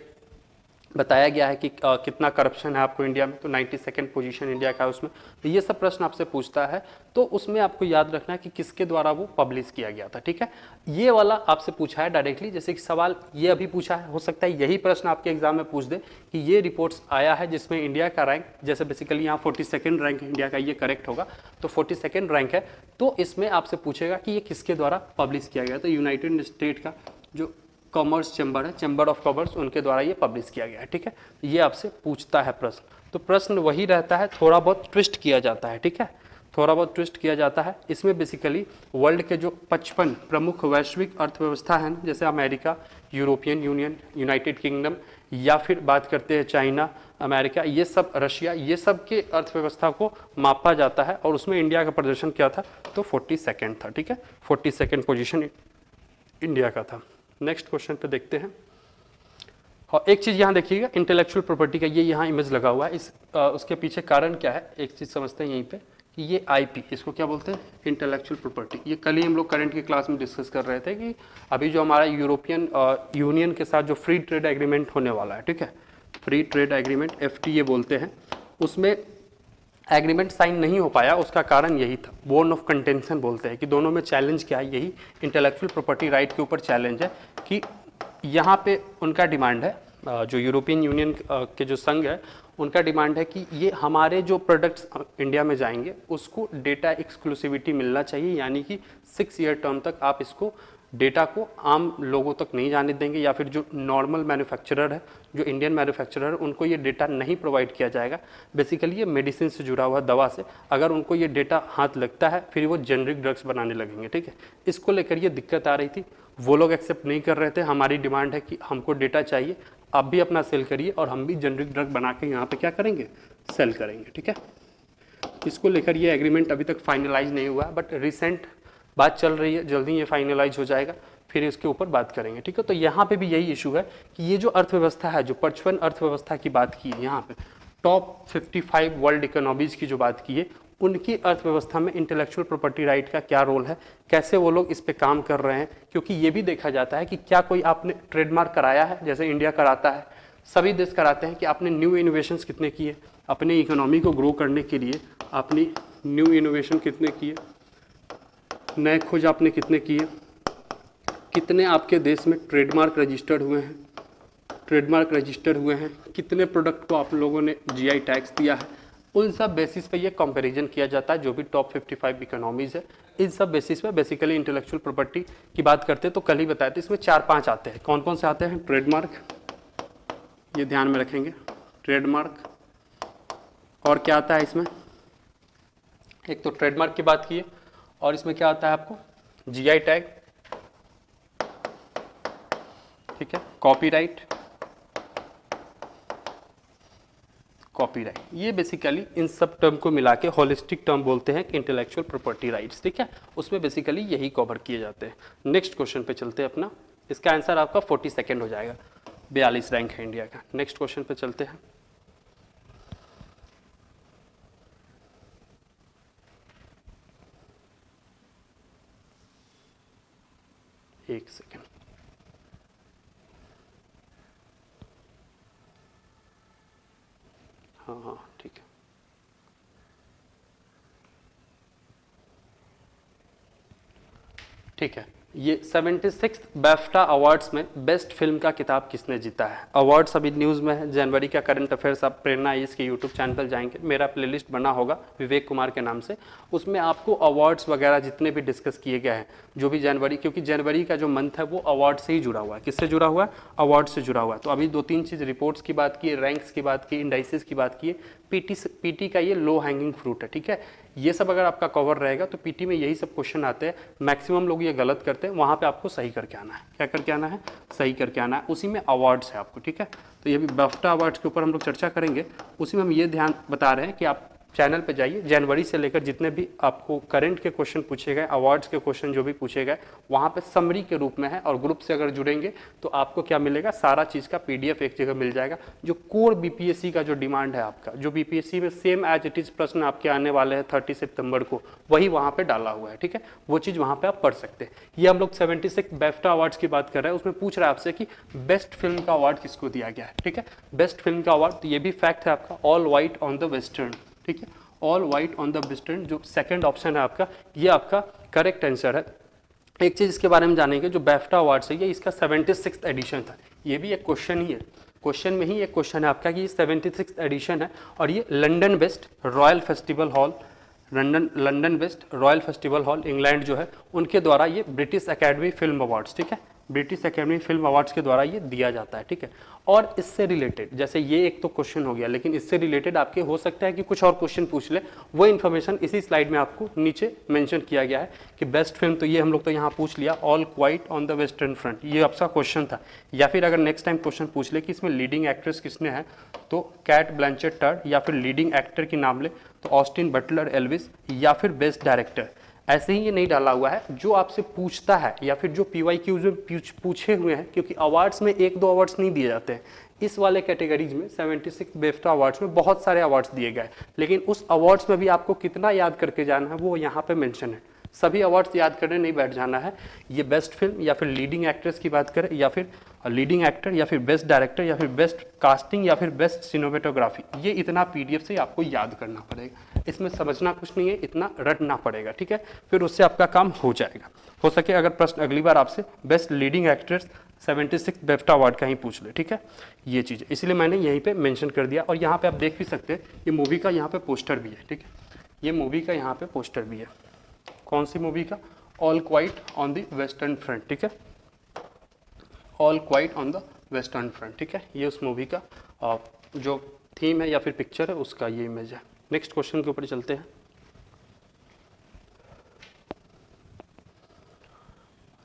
बताया गया है कि कितना करप्शन है आपको इंडिया में। तो 92nd पोजीशन इंडिया का है उसमें। तो ये सब प्रश्न आपसे पूछता है, तो उसमें आपको याद रखना है कि किसके द्वारा वो पब्लिश किया गया था, ठीक है। ये वाला आपसे पूछा है डायरेक्टली, जैसे कि सवाल ये अभी पूछा है, हो सकता है यही प्रश्न आपके एग्जाम में पूछ दे कि ये रिपोर्ट्स आया है जिसमें इंडिया का रैंक, जैसे बेसिकली यहाँ 42nd रैंक इंडिया का, ये करेक्ट होगा। तो 42nd रैंक है, तो इसमें आपसे पूछेगा कि ये किसके द्वारा पब्लिश किया गया। तो यूनाइटेड स्टेट का जो कॉमर्स चैम्बर है, चैम्बर ऑफ कॉमर्स, उनके द्वारा ये पब्लिश किया गया है, ठीक है। ये आपसे पूछता है प्रश्न, तो प्रश्न वही रहता है, थोड़ा बहुत ट्विस्ट किया जाता है, ठीक है, थोड़ा बहुत ट्विस्ट किया जाता है। इसमें बेसिकली वर्ल्ड के जो 55 प्रमुख वैश्विक अर्थव्यवस्था हैं, जैसे America, European union, United kingdom, या फिर बात करते हैं चाइना, अमेरिका, ये सब, रशिया, ये सब के अर्थव्यवस्था को मापा जाता है। और उसमें इंडिया का प्रदर्शन क्या था? तो 42nd था, ठीक है, 42nd पोजीशन इंडिया का था। नेक्स्ट क्वेश्चन पे देखते हैं। और एक चीज़ यहाँ देखिएगा, इंटेलेक्चुअल प्रॉपर्टी का ये यहाँ इमेज लगा हुआ है, उसके पीछे कारण क्या है, एक चीज़ समझते हैं यहीं पे कि ये आईपी, इसको क्या बोलते हैं? Intellectual property. ये कल ही हम लोग करंट की क्लास में डिस्कस कर रहे थे कि अभी जो हमारा यूरोपियन यूनियन के साथ जो फ्री ट्रेड एग्रीमेंट होने वाला है, ठीक है, फ्री ट्रेड एग्रीमेंट, FTA बोलते हैं, उसमें एग्रीमेंट साइन नहीं हो पाया। उसका कारण यही था, बोर्न ऑफ कंटेंशन बोलते हैं कि दोनों में चैलेंज क्या है, यही इंटेलेक्चुअल प्रॉपर्टी राइट के ऊपर चैलेंज है कि यहाँ पे उनका डिमांड है, जो यूरोपियन यूनियन के जो संघ है उनका डिमांड है कि ये हमारे जो प्रोडक्ट्स इंडिया में जाएंगे उसको डेटा एक्सक्लूसिविटी मिलना चाहिए, यानी कि 6 ईयर टर्म तक आप इसको डेटा को आम लोगों तक नहीं जाने देंगे, या फिर जो नॉर्मल मैन्युफैक्चरर है, जो इंडियन मैन्युफैक्चरर है, उनको ये डेटा नहीं प्रोवाइड किया जाएगा। बेसिकली ये मेडिसिन से जुड़ा हुआ दवा से अगर उनको ये डेटा हाथ लगता है फिर वो जेनरिक ड्रग्स बनाने लगेंगे, ठीक है। इसको लेकर ये दिक्कत आ रही थी, वो लोग एक्सेप्ट नहीं कर रहे थे। हमारी डिमांड है कि हमको डेटा चाहिए, आप भी अपना सेल करिए और हम भी जेनरिक ड्रग बना के यहाँ पे क्या करेंगे, सेल करेंगे, ठीक है। इसको लेकर ये एग्रीमेंट अभी तक फाइनलाइज नहीं हुआ, बट रिसेंट बात चल रही है, जल्दी ये फाइनलाइज हो जाएगा, फिर इसके ऊपर बात करेंगे, ठीक है। तो यहाँ पे भी यही इशू है कि ये जो अर्थव्यवस्था है, जो 55 अर्थव्यवस्था की बात की है यहाँ पे, टॉप 55 वर्ल्ड इकोनॉमीज की जो बात की है, उनकी अर्थव्यवस्था में इंटेलेक्चुअल प्रॉपर्टी राइट का क्या रोल है, कैसे वो लोग इस पे काम कर रहे हैं। क्योंकि ये भी देखा जाता है कि क्या कोई आपने ट्रेडमार्क कराया है, जैसे इंडिया कराता है, सभी देश कराते हैं, कि आपने न्यू इनोवेशंस कितने किए अपनी इकोनॉमी को ग्रो करने के लिए, आपने न्यू इनोवेशन कितने किए, नए खोज आपने कितने किए, कितने आपके देश में ट्रेडमार्क रजिस्टर्ड हुए हैं, कितने प्रोडक्ट को आप लोगों ने जीआई टैक्स दिया है। उन सब बेसिस पे ये कंपैरिजन किया जाता है। जो भी टॉप 55 इकोनॉमीज है, इन सब बेसिस पे बेसिकली इंटेलेक्चुअल प्रॉपर्टी की बात करते हैं। तो कल ही बताए थे, इसमें 4-5 आते हैं। कौन कौन से आते हैं? ट्रेडमार्क, ये ध्यान में रखेंगे, ट्रेडमार्क। और क्या आता है इसमें? एक तो ट्रेडमार्क की बात की है, और इसमें क्या आता है आपको? जीआई टैग, ठीक है, कॉपीराइट। ये बेसिकली इन सब टर्म को मिला के होलिस्टिक टर्म बोलते हैं कि इंटेलेक्चुअल प्रॉपर्टी राइट्स, ठीक है। उसमें बेसिकली यही कवर किए जाते हैं। नेक्स्ट क्वेश्चन पे चलते हैं अपना। इसका आंसर आपका 42 हो जाएगा, 42 रैंक है इंडिया का। नेक्स्ट क्वेश्चन पे चलते हैं। एक सेकेंड, हाँ ठीक है। ठीक है, ये 76 बैफ्टा अवार्ड्स में बेस्ट फिल्म का किताब किसने जीता है? अवार्ड्स अभी न्यूज़ में है, जनवरी का करंट अफेयर्स आप प्रेरणा इसके यूट्यूब चैनल पर जाएंगे, मेरा प्लेलिस्ट बना होगा विवेक कुमार के नाम से, उसमें आपको अवार्ड्स वगैरह जितने भी डिस्कस किए गए हैं, जो भी जनवरी, क्योंकि जनवरी का जो मंथ है वो अवार्ड से ही जुड़ा हुआ है। किससे जुड़ा हुआ है? अवार्ड से जुड़ा हुआ है। तो अभी 2-3 चीज़, रिपोर्ट्स की बात की, रैंक्स की बात की, इंडाइसिस की बात की, पीटी का ये लो हैंगिंग फ्रूट है, ठीक है। ये सब अगर आपका कवर रहेगा तो पीटी में यही सब क्वेश्चन आते हैं। मैक्सिमम लोग ये गलत करते हैं, वहाँ पे आपको सही करके आना है। क्या करके आना है? सही करके आना है। उसी में अवार्ड्स है आपको, ठीक है। तो ये भी बाफ्टा अवार्ड्स के ऊपर हम लोग चर्चा करेंगे। उसी में हम ये ध्यान बता रहे हैं कि आप चैनल पे जाइए, जनवरी से लेकर जितने भी आपको करंट के क्वेश्चन पूछे गए, अवार्ड्स के क्वेश्चन जो भी पूछे गए, वहाँ पे समरी के रूप में है। और ग्रुप से अगर जुड़ेंगे तो आपको क्या मिलेगा? सारा चीज़ का पीडीएफ एक जगह मिल जाएगा। जो कोर बीपीएससी का जो डिमांड है आपका, जो बीपीएससी में सेम एज इट इज़ प्रश्न आपके आने वाले हैं 30 सितंबर को, वही वहाँ पर डाला हुआ है, ठीक है। वो चीज़ वहाँ पर आप पढ़ सकते हैं। ये हम लोग 76 बैफ्टा अवार्ड्स की बात कर रहे हैं। उसमें पूछ रहा है आपसे कि बेस्ट फिल्म का अवार्ड किसको दिया गया है, ठीक है। बेस्ट फिल्म का अवार्ड, तो ये भी फैक्ट है आपका, all white on the western, ठीक है। All white on the western, जो सेकंड ऑप्शन है आपका, ये आपका करेक्ट आंसर है। एक चीज़ इसके बारे में जानेंगे, जो बैफ्टा अवार्ड है, ये इसका 76th एडिशन था। ये भी एक क्वेश्चन ही है, क्वेश्चन में ही एक क्वेश्चन है आपका कि ये 76th एडिशन है। और ये London west royal festival hall, London west royal festival hall England जो है, उनके द्वारा ये ब्रिटिश एकेडमी फिल्म अवार्ड्स, ठीक है, ब्रिटिश एकेडमी फिल्म अवार्ड्स के द्वारा ये दिया जाता है, ठीक है। और इससे रिलेटेड, जैसे ये एक तो क्वेश्चन हो गया, लेकिन इससे रिलेटेड आपके हो सकता है कि कुछ और क्वेश्चन पूछ ले। वो इन्फॉर्मेशन इसी स्लाइड में आपको नीचे मेंशन किया गया है कि बेस्ट फिल्म, तो ये हम लोग तो यहाँ पूछ लिया, all quite on the western front, ये आपका क्वेश्चन था। या फिर अगर नेक्स्ट टाइम क्वेश्चन पूछ ले कि इसमें लीडिंग एक्ट्रेस किसने है, तो कैट ब्लैंचेट टर्ड, या फिर लीडिंग एक्टर की नाम ले तो ऑस्टिन बटलर एल्विस, या फिर बेस्ट डायरेक्टर। ऐसे ही ये नहीं डाला हुआ है, जो आपसे पूछता है या फिर जो PYQs में पूछे हुए हैं, क्योंकि अवार्ड्स में 1-2 अवार्ड्स नहीं दिए जाते हैं। इस वाले कैटेगरीज में 76 बेफ्टा अवार्ड्स में बहुत सारे अवार्ड्स दिए गए, लेकिन उस अवार्ड्स में भी आपको कितना याद करके जाना है वो यहाँ पे मेंशन है। सभी अवार्ड्स याद करने नहीं बैठ जाना है। ये बेस्ट फिल्म या फिर लीडिंग एक्ट्रेस की बात करें, या फिर लीडिंग एक्टर, या फिर बेस्ट डायरेक्टर, या फिर बेस्ट कास्टिंग, या फिर बेस्ट सिनेमेटोग्राफी, ये इतना PDF से आपको याद करना पड़ेगा। इसमें समझना कुछ नहीं है, इतना रटना पड़ेगा, ठीक है। फिर उससे आपका काम हो जाएगा। हो सके अगर प्रश्न अगली बार आपसे बेस्ट लीडिंग एक्ट्रेस 76 बेफ्टा अवार्ड का ही पूछ ले, ठीक है। ये चीज़ इसलिए मैंने यहीं पे मेंशन कर दिया। और यहाँ पे आप देख भी सकते हैं, ये मूवी का यहाँ पे पोस्टर भी है, ठीक है। ये मूवी का यहाँ पे पोस्टर भी है। कौन सी मूवी का? All quite on the western front, ठीक है, all quite on the western front, ठीक है। ये उस मूवी का जो थीम है या फिर पिक्चर है, उसका ये इमेज है। नेक्स्ट क्वेश्चन के ऊपर चलते हैं।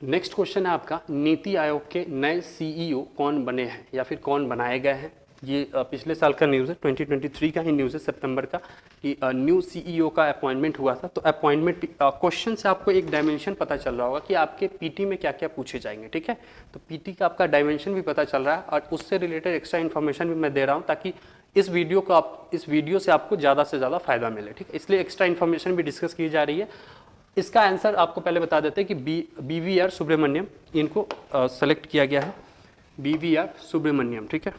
नेक्स्ट क्वेश्चन है आपका, नीति आयोग के नए CEO कौन बने हैं या फिर कौन बनाए गए हैं? ये पिछले साल का न्यूज़ है, 2023 का ही न्यूज़ है, सितंबर का, कि न्यू CEO का अपॉइंटमेंट हुआ था। तो अपॉइंटमेंट क्वेश्चन से आपको एक डायमेंशन पता चल रहा होगा कि आपके PT में क्या क्या पूछे जाएंगे, ठीक है। तो PT का आपका डायमेंशन भी पता चल रहा है, और उससे रिलेटेड एक्स्ट्रा इन्फॉर्मेशन भी मैं दे रहा हूँ, ताकि इस वीडियो से आपको ज़्यादा से ज़्यादा फायदा मिले, ठीक है, इसलिए एक्स्ट्रा इन्फॉर्मेशन भी डिस्कस की जा रही है। इसका आंसर आपको पहले बता देते हैं कि BVR सुब्रमण्यम, इनको सेलेक्ट किया गया है, BVR सुब्रमण्यम, ठीक है,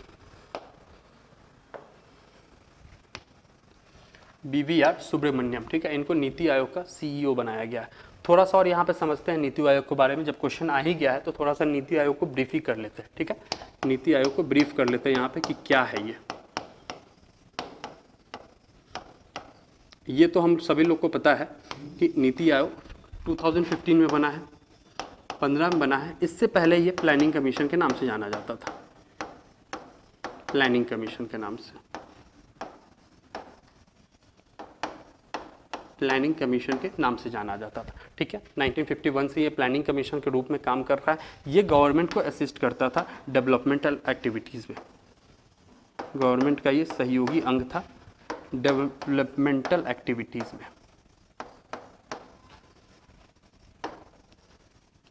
BVR सुब्रमण्यम, ठीक है, इनको नीति आयोग का CEO बनाया गया है। थोड़ा सा और यहाँ पे समझते हैं नीति आयोग के बारे में, जब क्वेश्चन आ ही गया है तो थोड़ा सा नीति आयोग को ब्रीफ ही कर लेते हैं, ठीक है, नीति आयोग को ब्रीफ कर लेते हैं यहाँ पे कि क्या है ये तो हम सभी लोग को पता है कि नीति आयोग 2015 में बना है, 15 में बना है। इससे पहले ये प्लानिंग कमीशन के नाम से जाना जाता था, प्लानिंग कमीशन के नाम से, प्लानिंग कमीशन के नाम से जाना जाता था, ठीक है। 1951 से ये प्लानिंग कमीशन के रूप में काम कर रहा है। ये गवर्नमेंट को असिस्ट करता था डेवलपमेंटल एक्टिविटीज़ में, गवर्नमेंट का ये सहयोगी अंग था डेवलपमेंटल एक्टिविटीज़ में,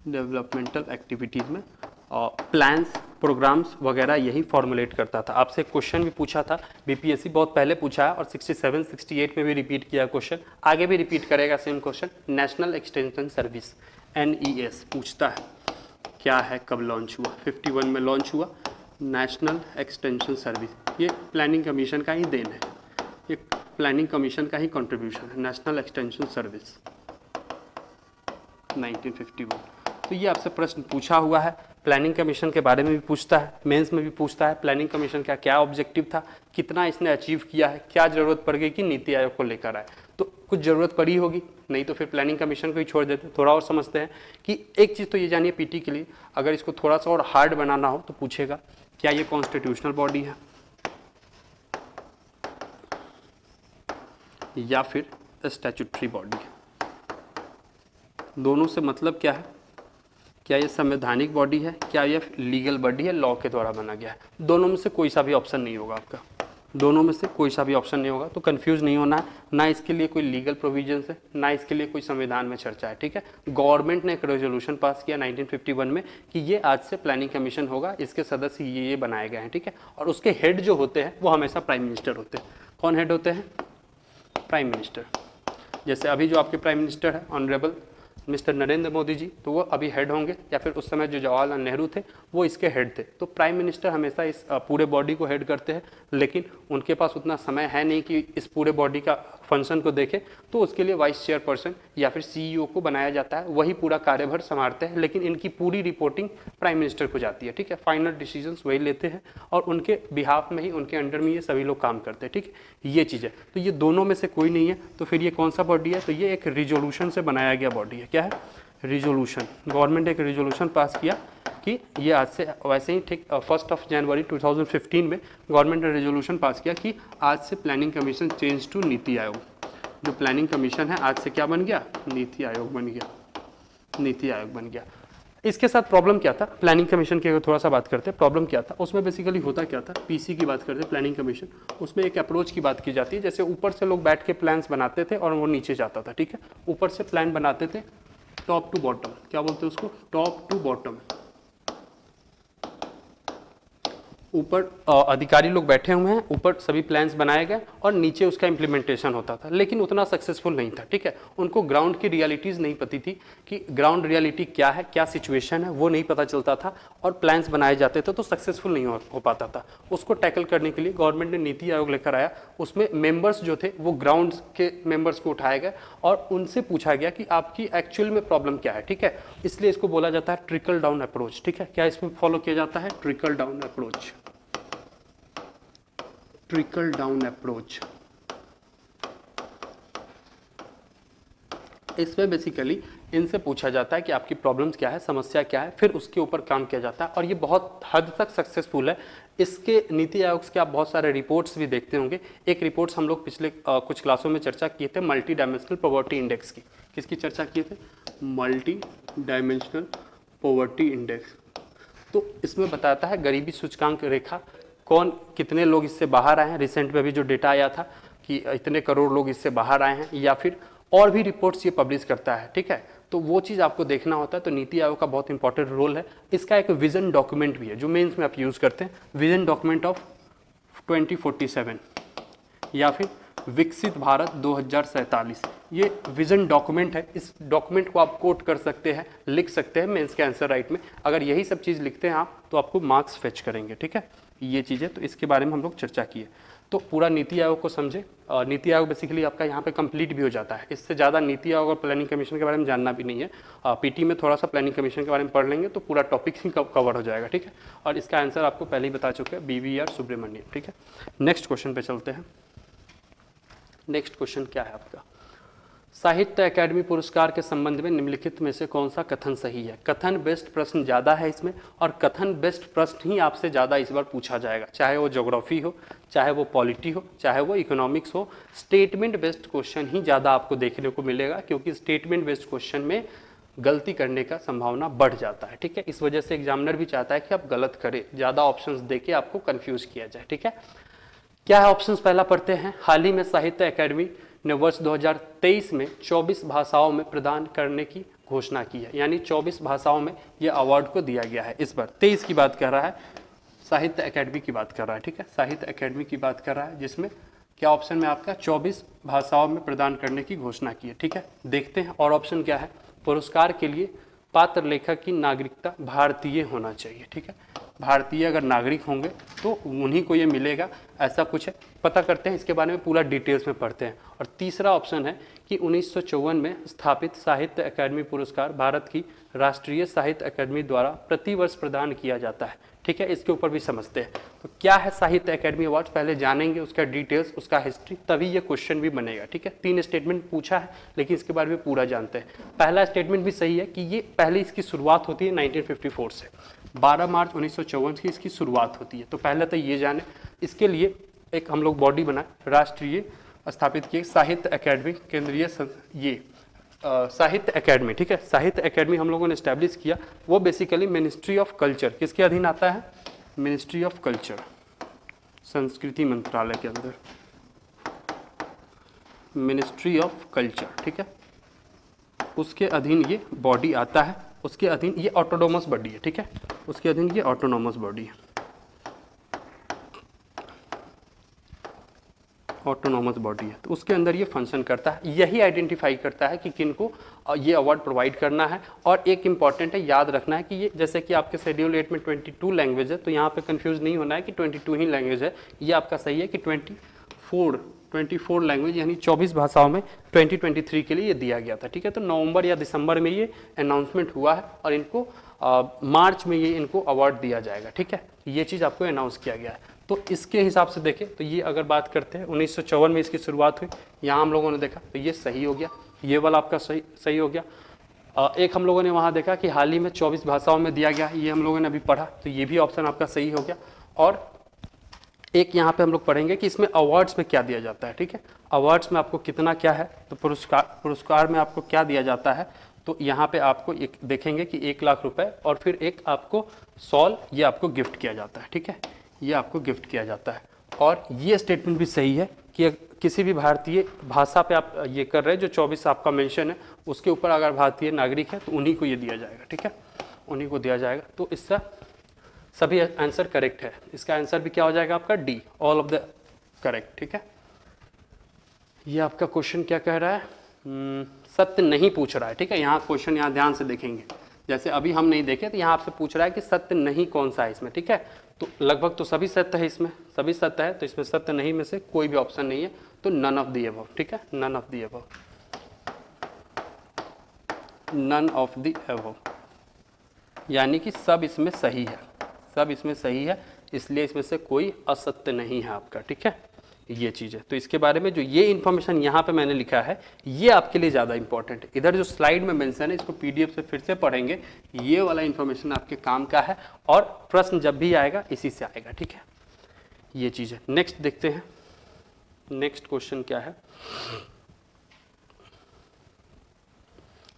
डेवलपमेंटल एक्टिविटीज़ में, और प्लान्स प्रोग्राम्स वगैरह यही फॉर्मुलेट करता था। आपसे क्वेश्चन भी पूछा था, बीपीएससी बहुत पहले पूछा है और 67, 68 में भी रिपीट किया क्वेश्चन, आगे भी रिपीट करेगा same question. National extension service NES पूछता है क्या है, कब लॉन्च हुआ, 51 में लॉन्च हुआ नेशनल एक्सटेंशन सर्विस। ये प्लानिंग कमीशन का ही देन है, ये प्लानिंग कमीशन का ही कंट्रीब्यूशन है, नेशनल एक्सटेंशन सर्विस 1951। तो ये आपसे प्रश्न पूछा हुआ है, प्लानिंग कमीशन के बारे में भी पूछता है, मेंस में भी पूछता है प्लानिंग कमीशन का क्या ऑब्जेक्टिव था, कितना इसने अचीव किया है, क्या ज़रूरत पड़ गई कि नीति आयोग को लेकर आए। तो कुछ ज़रूरत पड़ी होगी, नहीं तो फिर प्लानिंग कमीशन को ही छोड़ देते। थोड़ा और समझते हैं कि एक चीज़ तो ये जानिए पीटी के लिए, अगर इसको थोड़ा सा और हार्ड बनाना हो तो पूछेगा क्या ये कॉन्स्टिट्यूशनल बॉडी है या फिर स्टैट्यूटरी बॉडी है। दोनों से मतलब क्या है, क्या ये संवैधानिक बॉडी है, क्या ये लीगल बॉडी है, लॉ के द्वारा बना गया है। दोनों में से कोई सा भी ऑप्शन नहीं होगा आपका, दोनों में से कोई सा भी ऑप्शन नहीं होगा। तो कंफ्यूज नहीं होना है, ना इसके लिए कोई लीगल प्रोविजन है, ना इसके लिए कोई संविधान में चर्चा है, ठीक है। गवर्नमेंट ने एक रेजोल्यूशन पास किया 1951 में कि ये आज से प्लानिंग कमीशन होगा, इसके सदस्य ये बनाए गए हैं, ठीक है। और उसके हेड जो होते हैं वो हमेशा प्राइम मिनिस्टर होते हैं। कौन हेड होते हैं? Prime minister. जैसे अभी जो आपके प्राइम मिनिस्टर है ऑनरेबल मिस्टर नरेंद्र मोदी जी, तो वो अभी हेड होंगे, या फिर उस समय जो जवाहरलाल नेहरू थे वो इसके हेड थे। तो प्राइम मिनिस्टर हमेशा इस पूरे बॉडी को हेड करते हैं, लेकिन उनके पास उतना समय है नहीं कि इस पूरे बॉडी का फंक्शन को देखे, तो उसके लिए वाइस चेयरपर्सन या फिर CEO को बनाया जाता है, वही पूरा कार्यभार संभालते हैं, लेकिन इनकी पूरी रिपोर्टिंग प्राइम मिनिस्टर को जाती है, ठीक है। फाइनल डिसीजंस वही लेते हैं और उनके बिहाफ में ही, उनके अंडर में ये सभी लोग काम करते हैं, ठीक है। ये चीज़ है, तो ये दोनों में से कोई नहीं है। तो फिर ये कौन सा बॉडी है? तो ये एक रिजोल्यूशन से बनाया गया बॉडी है। क्या है? रिजोल्यूशन। गवर्नमेंट ने एक रिजोल्यूशन पास किया कि ये आज से, वैसे ही ठीक 1 जनवरी 2015 में गवर्नमेंट ने रेजोल्यूशन पास किया कि आज से planning commission change to NITI Aayog. जो प्लानिंग कमीशन है आज से क्या बन गया? नीति आयोग बन गया, नीति आयोग बन गया। इसके साथ प्रॉब्लम क्या था? प्लानिंग कमीशन की अगर थोड़ा सा बात करते हैं, प्रॉब्लम क्या था उसमें, बेसिकली होता क्या था, PC की बात करते हैं प्लानिंग कमीशन, उसमें एक अप्रोच की बात की जाती है। जैसे ऊपर से लोग बैठ के प्लान्स बनाते थे और वो नीचे जाता था, ठीक है। ऊपर से प्लान बनाते थे टॉप टू बॉटम, क्या बोलते हैं उसको? Top to bottom. ऊपर अधिकारी लोग बैठे हुए हैं, ऊपर सभी प्लान्स बनाए गए और नीचे उसका इम्प्लीमेंटेशन होता था, लेकिन उतना सक्सेसफुल नहीं था, ठीक है। उनको ग्राउंड की रियलिटीज़ नहीं पता थी कि ग्राउंड रियलिटी क्या है, क्या सिचुएशन है, वो नहीं पता चलता था और प्लान्स बनाए जाते थे तो सक्सेसफुल नहीं हो पाता था। उसको टैकल करने के लिए गवर्नमेंट ने नीति आयोग लेकर आया। उसमें मेंबर्स जो थे वो ग्राउंड के मेंबर्स को उठाए गए और उनसे पूछा गया कि आपकी एक्चुअल में प्रॉब्लम क्या है, ठीक है। इसलिए इसको बोला जाता है ट्रिकल डाउन अप्रोच, ठीक है। क्या इसमें फॉलो किया जाता है? Trickle down approach, trickle down approach. इसमें बेसिकली इनसे पूछा जाता है कि आपकी प्रॉब्लम्स क्या है, समस्या क्या है, फिर उसके ऊपर काम किया जाता है और ये बहुत हद तक सक्सेसफुल है। इसके नीति आयोग के आप बहुत सारे रिपोर्ट्स भी देखते होंगे। एक रिपोर्ट्स हम लोग पिछले कुछ क्लासों में चर्चा किए थे, मल्टी डायमेंशनल पॉवर्टी इंडेक्स की। किसकी चर्चा किए थे? Multi dimensional poverty index. तो इसमें बताता है गरीबी सूचकांक रेखा, कौन कितने लोग इससे बाहर आए हैं। रिसेंट में भी जो डेटा आया था कि इतने करोड़ लोग इससे बाहर आए हैं, या फिर और भी रिपोर्ट्स ये पब्लिश करता है, ठीक है। तो वो चीज़ आपको देखना होता है। तो नीति आयोग का बहुत इंपॉर्टेंट रोल है। इसका एक विजन डॉक्यूमेंट भी है जो मेंस में आप यूज़ करते हैं, विजन डॉक्यूमेंट ऑफ 2047 या फिर विकसित भारत 2047। ये विजन डॉक्यूमेंट है। इस डॉक्यूमेंट को आप कोट कर सकते हैं, लिख सकते हैं मेंस के आंसर राइट में। अगर यही सब चीज़ लिखते हैं आप तो आपको मार्क्स फेच करेंगे, ठीक है। ये चीज़ें तो इसके बारे में हम लोग चर्चा किए। तो पूरा नीति आयोग को समझे। नीति आयोग बेसिकली आपका यहाँ पे कंप्लीट भी हो जाता है। इससे ज़्यादा नीति आयोग और प्लानिंग कमीशन के बारे में जानना भी नहीं है। पीटी में थोड़ा सा प्लानिंग कमीशन के बारे में पढ़ लेंगे तो पूरा टॉपिक ही कवर हो जाएगा, ठीक है। और इसका आंसर आपको पहले ही बता चुके हैं, BVR सुब्रमण्यम, ठीक है। नेक्स्ट क्वेश्चन पे चलते हैं। नेक्स्ट क्वेश्चन क्या है आपका, साहित्य अकादमी पुरस्कार के संबंध में निम्नलिखित में से कौन सा कथन सही है। कथन बेस्ड प्रश्न ज़्यादा है इसमें, और कथन बेस्ड प्रश्न ही आपसे ज़्यादा इस बार पूछा जाएगा, चाहे वो ज्योग्राफी हो, चाहे वो पॉलिटी हो, चाहे वो इकोनॉमिक्स हो। स्टेटमेंट बेस्ड क्वेश्चन ही ज़्यादा आपको देखने को मिलेगा, क्योंकि स्टेटमेंट बेस्ड क्वेश्चन में गलती करने का संभावना बढ़ जाता है, ठीक है। इस वजह से एग्जामिनर भी चाहता है कि आप गलत करें, ज़्यादा ऑप्शंस देके आपको कन्फ्यूज किया जाए, ठीक है। क्या है ऑप्शंस, पहला पढ़ते हैं। हाल ही में साहित्य अकादमी ने वर्ष 2023 में 24 भाषाओं में प्रदान करने की घोषणा की है, यानी 24 भाषाओं में यह अवार्ड को दिया गया है। इस बार 23 की बात कर रहा है, साहित्य अकादमी की बात कर रहा है, ठीक है। साहित्य अकादमी की बात कर रहा है, जिसमें क्या ऑप्शन में आपका 24 भाषाओं में प्रदान करने की घोषणा की है, ठीक है। देखते हैं और ऑप्शन क्या है। पुरस्कार के लिए पात्र लेखक की नागरिकता भारतीय होना चाहिए, ठीक है। भारतीय अगर नागरिक होंगे तो उन्हीं को ये मिलेगा, ऐसा कुछ है। पता करते हैं इसके बारे में, पूरा डिटेल्स में पढ़ते हैं। और तीसरा ऑप्शन है कि 1954 में स्थापित साहित्य अकादमी पुरस्कार भारत की राष्ट्रीय साहित्य अकादमी द्वारा प्रतिवर्ष प्रदान किया जाता है, ठीक है। इसके ऊपर भी समझते हैं। तो क्या है साहित्य अकादमी अवार्ड, पहले जानेंगे उसका डिटेल्स, उसका हिस्ट्री, तभी ये क्वेश्चन भी बनेगा, ठीक है। 3 स्टेटमेंट पूछा है, लेकिन इसके बारे में पूरा जानते हैं। पहला स्टेटमेंट भी सही है कि ये पहले इसकी शुरुआत होती है 1954 से, 12 मार्च 1954 की इसकी शुरुआत होती है। तो पहले तो ये जाने, इसके लिए एक हम लोग बॉडी बनाए, राष्ट्रीय स्थापित किए साहित्य अकादमी, केंद्रीय साहित्य अकादमी, ठीक है। साहित्य अकादमी हम लोगों ने एस्टैब्लिश किया, वो बेसिकली मिनिस्ट्री ऑफ कल्चर, किसके अधीन आता है, मिनिस्ट्री ऑफ कल्चर, संस्कृति मंत्रालय के अंदर, मिनिस्ट्री ऑफ कल्चर, ठीक है। उसके अधीन ये बॉडी आता है, उसके अधीन ये ऑटोनोमस बॉडी है, ठीक है। उसके अधीन ये ऑटोनोमस बॉडी है, ऑटोनोमस बॉडी है। तो उसके अंदर ये फंक्शन करता है, यही आइडेंटिफाई करता है कि किनको ये अवार्ड प्रोवाइड करना है। और एक इंपॉर्टेंट है, याद रखना है कि ये जैसे कि आपके शेड्यूल 8 में 22 लैंग्वेज है, तो यहाँ पे कंफ्यूज नहीं होना है कि 22 ही लैंग्वेज है। ये आपका सही है कि 24 लैंग्वेज यानी 24 भाषाओं में 2023 के लिए ये दिया गया था, ठीक है। तो नवंबर या दिसंबर में ये अनाउंसमेंट हुआ है और इनको मार्च में ये इनको अवार्ड दिया जाएगा, ठीक है। ये चीज़ आपको अनाउंस किया गया है। तो इसके हिसाब से देखें तो ये अगर बात करते हैं 1954 में इसकी शुरुआत हुई, यहाँ हम लोगों ने देखा तो ये सही हो गया, ये वाला आपका सही हो गया। एक हम लोगों ने वहाँ देखा कि हाल ही में 24 भाषाओं में दिया गया, ये हम लोगों ने अभी पढ़ा, तो ये भी ऑप्शन आपका सही हो गया। और एक यहाँ पे हम लोग पढ़ेंगे कि इसमें अवार्ड्स में क्या दिया जाता है, ठीक है। अवार्ड्स में आपको कितना क्या है, तो पुरस्कार में आपको क्या दिया जाता है, तो यहाँ पे आपको एक देखेंगे कि 1 लाख रुपए और फिर एक आपको शॉल, ये आपको गिफ्ट किया जाता है, ठीक है। ये आपको गिफ्ट किया जाता है। और ये स्टेटमेंट भी सही है कि किसी भी भारतीय भाषा पे आप ये कर रहे हैं, जो 24 आपका मेंशन है, उसके ऊपर अगर भारतीय नागरिक है तो उन्हीं को ये दिया जाएगा, ठीक है, उन्हीं को दिया जाएगा। तो इससे सभी आंसर करेक्ट है। इसका आंसर भी क्या हो जाएगा आपका D, all of the correct, ठीक है। ये आपका क्वेश्चन क्या कह रहा है, सत्य नहीं पूछ रहा है, ठीक है। यहाँ क्वेश्चन यहाँ ध्यान से देखेंगे, जैसे अभी हम नहीं देखे तो यहाँ आपसे पूछ रहा है कि सत्य नहीं कौन सा है इसमें, ठीक है। तो लगभग तो सभी सत्य है, इसमें सभी सत्य है, तो इसमें सत्य नहीं में से कोई भी ऑप्शन नहीं है, तो नन ऑफ द अबव, ठीक है, none of the above, none of the above, यानी कि सब इसमें सही है, सब इसमें सही है, इसलिए इसमें से कोई असत्य नहीं है आपका, ठीक है। ये चीज़ है। तो इसके बारे में जो ये इन्फॉर्मेशन यहाँ पे मैंने लिखा है, ये आपके लिए ज़्यादा इंपॉर्टेंट है। इधर जो स्लाइड में मेंशन है, इसको पीडीएफ से फिर से पढ़ेंगे, ये वाला इन्फॉर्मेशन आपके काम का है, और प्रश्न जब भी आएगा इसी से आएगा, ठीक है। ये चीज़ है। नेक्स्ट देखते हैं, नेक्स्ट क्वेश्चन क्या है।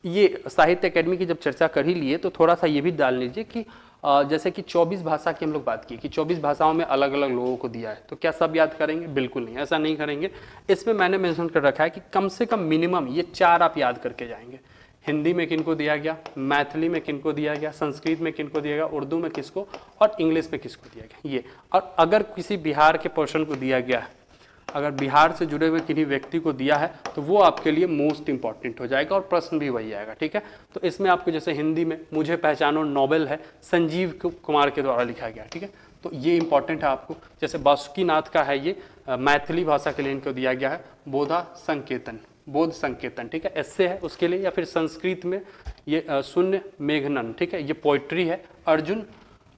ये साहित्य अकेडमी की जब चर्चा कर ही लिए तो थोड़ा सा ये भी डाल लीजिए कि जैसे कि 24 भाषा की हम लोग बात की कि 24 भाषाओं में अलग अलग लोगों को दिया है, तो क्या सब याद करेंगे? बिल्कुल नहीं, ऐसा नहीं करेंगे। इसमें मैंने मेंशन कर रखा है कि कम से कम मिनिमम ये 4 आप याद करके जाएंगे। हिंदी में किनको दिया गया, मैथिली में किनको दिया गया, संस्कृत में किनको दिया गया, उर्दू में किसको, और इंग्लिश में किसको दिया गया ये। और अगर किसी बिहार के पर्सन को दिया गया है, अगर बिहार से जुड़े हुए किसी व्यक्ति को दिया है तो वो आपके लिए मोस्ट इंपॉर्टेंट हो जाएगा और प्रश्न भी वही आएगा, ठीक है। तो इसमें आपको जैसे हिंदी में मुझे पहचानो नोबेल है, संजीव कुमार के द्वारा लिखा गया, ठीक है। तो ये इंपॉर्टेंट है आपको। जैसे बासुकीनाथ का है ये, मैथिली भाषा के लिए इनको दिया गया है बोधा संकेतन, बोध संकेतन, ठीक है, ऐसे है उसके लिए। या फिर संस्कृत में ये शून्य मेघनन, ठीक है, ये पोइट्री है,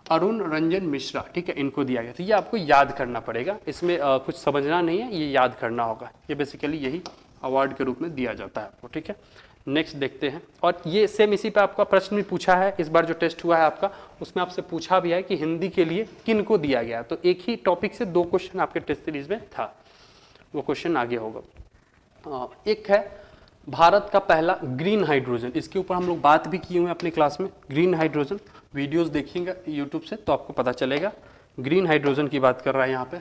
अरुण रंजन मिश्रा, ठीक है, इनको दिया गया। तो ये आपको याद करना पड़ेगा, इसमें कुछ समझना नहीं है, ये याद करना होगा। ये बेसिकली यही अवार्ड के रूप में दिया जाता है आपको, ठीक है। नेक्स्ट देखते हैं, और ये सेम इसी पे आपका प्रश्न भी पूछा है इस बार जो टेस्ट हुआ है आपका, उसमें आपसे पूछा भी है कि हिंदी के लिए किन को दिया गया। तो एक ही टॉपिक से 2 क्वेश्चन आपके टेस्ट सीरीज में था, वो क्वेश्चन आगे होगा। एक है भारत का पहला ग्रीन हाइड्रोजन, इसके ऊपर हम लोग बात भी किए हुए हैं अपनी क्लास में। ग्रीन हाइड्रोजन वीडियोस देखिएगा यूट्यूब से तो आपको पता चलेगा। ग्रीन हाइड्रोजन की बात कर रहा है यहाँ पे,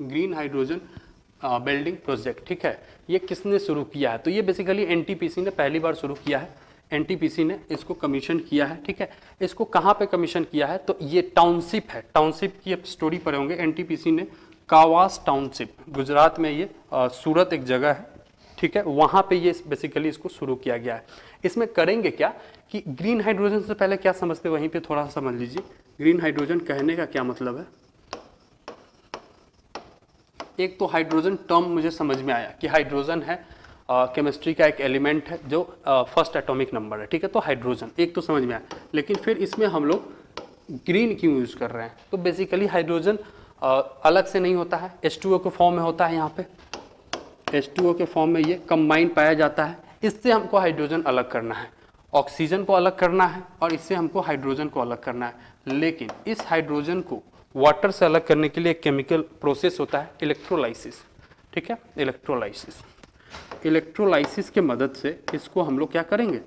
ग्रीन हाइड्रोजन बिल्डिंग प्रोजेक्ट, ठीक है। ये किसने शुरू किया है, तो ये बेसिकली एनटीपीसी ने पहली बार शुरू किया है। एनटीपीसी ने इसको कमीशन किया है, ठीक है। इसको कहाँ पे कमीशन किया है, तो ये टाउनशिप है, टाउनशिप की आप स्टोरी पढ़े होंगे। एनटीपीसी ने कावास टाउनशिप, गुजरात में ये सूरत एक जगह है, ठीक है, वहाँ पे ये बेसिकली इसको शुरू किया गया है। इसमें करेंगे क्या कि ग्रीन हाइड्रोजन से पहले क्या समझते हैं वहीं पे थोड़ा सा समझ लीजिए। ग्रीन हाइड्रोजन कहने का क्या मतलब है, एक तो हाइड्रोजन टर्म मुझे समझ में आया कि हाइड्रोजन है केमिस्ट्री का एक एलिमेंट है जो फर्स्ट एटॉमिक नंबर है, ठीक है। तो हाइड्रोजन एक तो समझ में आया, लेकिन फिर इसमें हम लोग ग्रीन क्यों यूज कर रहे हैं, तो बेसिकली हाइड्रोजन अलग से नहीं होता है, H2O के फॉर्म में होता है। यहाँ पे H2O के फॉर्म में ये कंबाइन पाया जाता है। इससे हमको हाइड्रोजन अलग करना है, ऑक्सीजन को अलग करना है, और इससे हमको हाइड्रोजन को अलग करना है। लेकिन इस हाइड्रोजन को वाटर से अलग करने के लिए एक केमिकल प्रोसेस होता है इलेक्ट्रोलाइसिस, ठीक है, इलेक्ट्रोलाइसिस। इलेक्ट्रोलाइसिस के मदद से इसको हम लोग क्या करेंगे,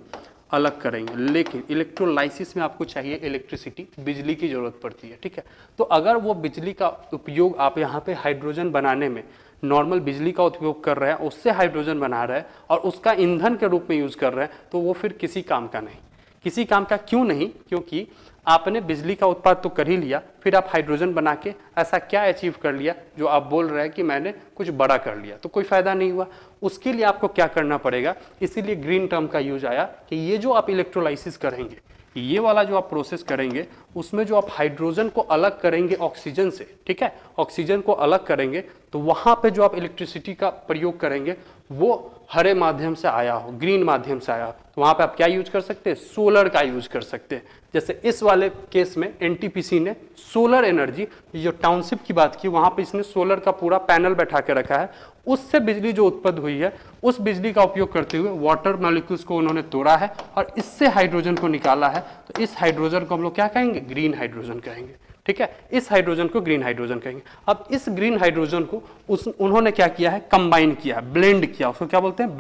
अलग करेंगे। लेकिन इलेक्ट्रोलाइसिस में आपको चाहिए इलेक्ट्रिसिटी, बिजली की जरूरत पड़ती है, ठीक है। तो अगर वो बिजली का उपयोग आप यहाँ पे हाइड्रोजन बनाने में नॉर्मल बिजली का उपयोग कर रहे हैं, उससे हाइड्रोजन बना रहे हैं और उसका ईंधन के रूप में यूज कर रहे हैं, तो वो फिर किसी काम का नहीं। किसी काम का क्यों नहीं, क्योंकि आपने बिजली का उत्पाद तो कर ही लिया, फिर आप हाइड्रोजन बना के ऐसा क्या अचीव कर लिया जो आप बोल रहे हैं कि मैंने कुछ बड़ा कर लिया, तो कोई फायदा नहीं हुआ। उसके लिए आपको क्या करना पड़ेगा, इसीलिए ग्रीन टर्म का यूज आया कि ये जो आप इलेक्ट्रोलाइसिस करेंगे, ये वाला जो आप प्रोसेस करेंगे, उसमें जो आप हाइड्रोजन को अलग करेंगे ऑक्सीजन से, ठीक है, ऑक्सीजन को अलग करेंगे, तो वहां पे जो आप इलेक्ट्रिसिटी का प्रयोग करेंगे वो हरे माध्यम से आया हो, ग्रीन माध्यम से आया हो, तो वहां पे आप क्या यूज कर सकते हैं, सोलर का यूज कर सकते हैं। जैसे इस वाले केस में एनटीपीसी ने सोलर एनर्जी, जो टाउनशिप की बात की, वहां पे इसने सोलर का पूरा पैनल बैठा के रखा है, उससे बिजली जो उत्पन्न हुई है, उस बिजली का उपयोग करते हुए वाटर मॉलिक्यूल्स को उन्होंने तोड़ा है और इससे हाइड्रोजन को निकाला है। तो इस हाइड्रोजन को हम लोग क्या कहेंगे, ग्रीन हाइड्रोजन कहेंगे, ठीक है। इस हाइड्रोजन को ग्रीन हाइड्रोजन कहेंगे। अब इस ग्रीन हाइड्रोजन को उन्होंने क्या किया है, कंबाइन किया, ब्लेंड किया, उसको क्या बोलते हैं,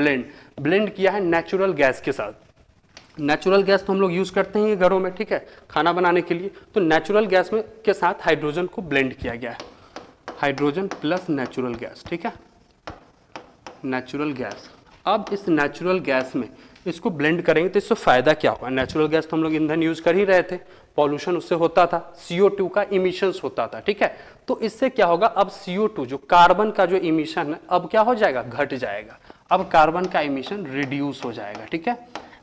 ब्लेंड किया है नेचुरल गैस के साथ। नेचुरल गैस तो हम लोग यूज करते हैं घरों में, ठीक है, खाना बनाने के लिए। तो नेचुरल गैस में के साथ हाइड्रोजन को ब्लेंड किया गया है, हाइड्रोजन प्लस नेचुरल गैस, ठीक है, नेचुरल गैस। अब इस नेचुरल गैस में इसको ब्लेंड करेंगे तो इससे फायदा क्या होगा, नेचुरल गैस तो हम लोग ईंधन यूज कर ही रहे थे, पॉल्यूशन उससे होता था, CO2 का इमिशंस होता था, ठीक है। तो इससे क्या होगा, अब CO2 जो कार्बन का जो इमिशन है, अब क्या हो जाएगा, घट जाएगा। अब कार्बन का इमिशन रिड्यूस हो जाएगा, ठीक है,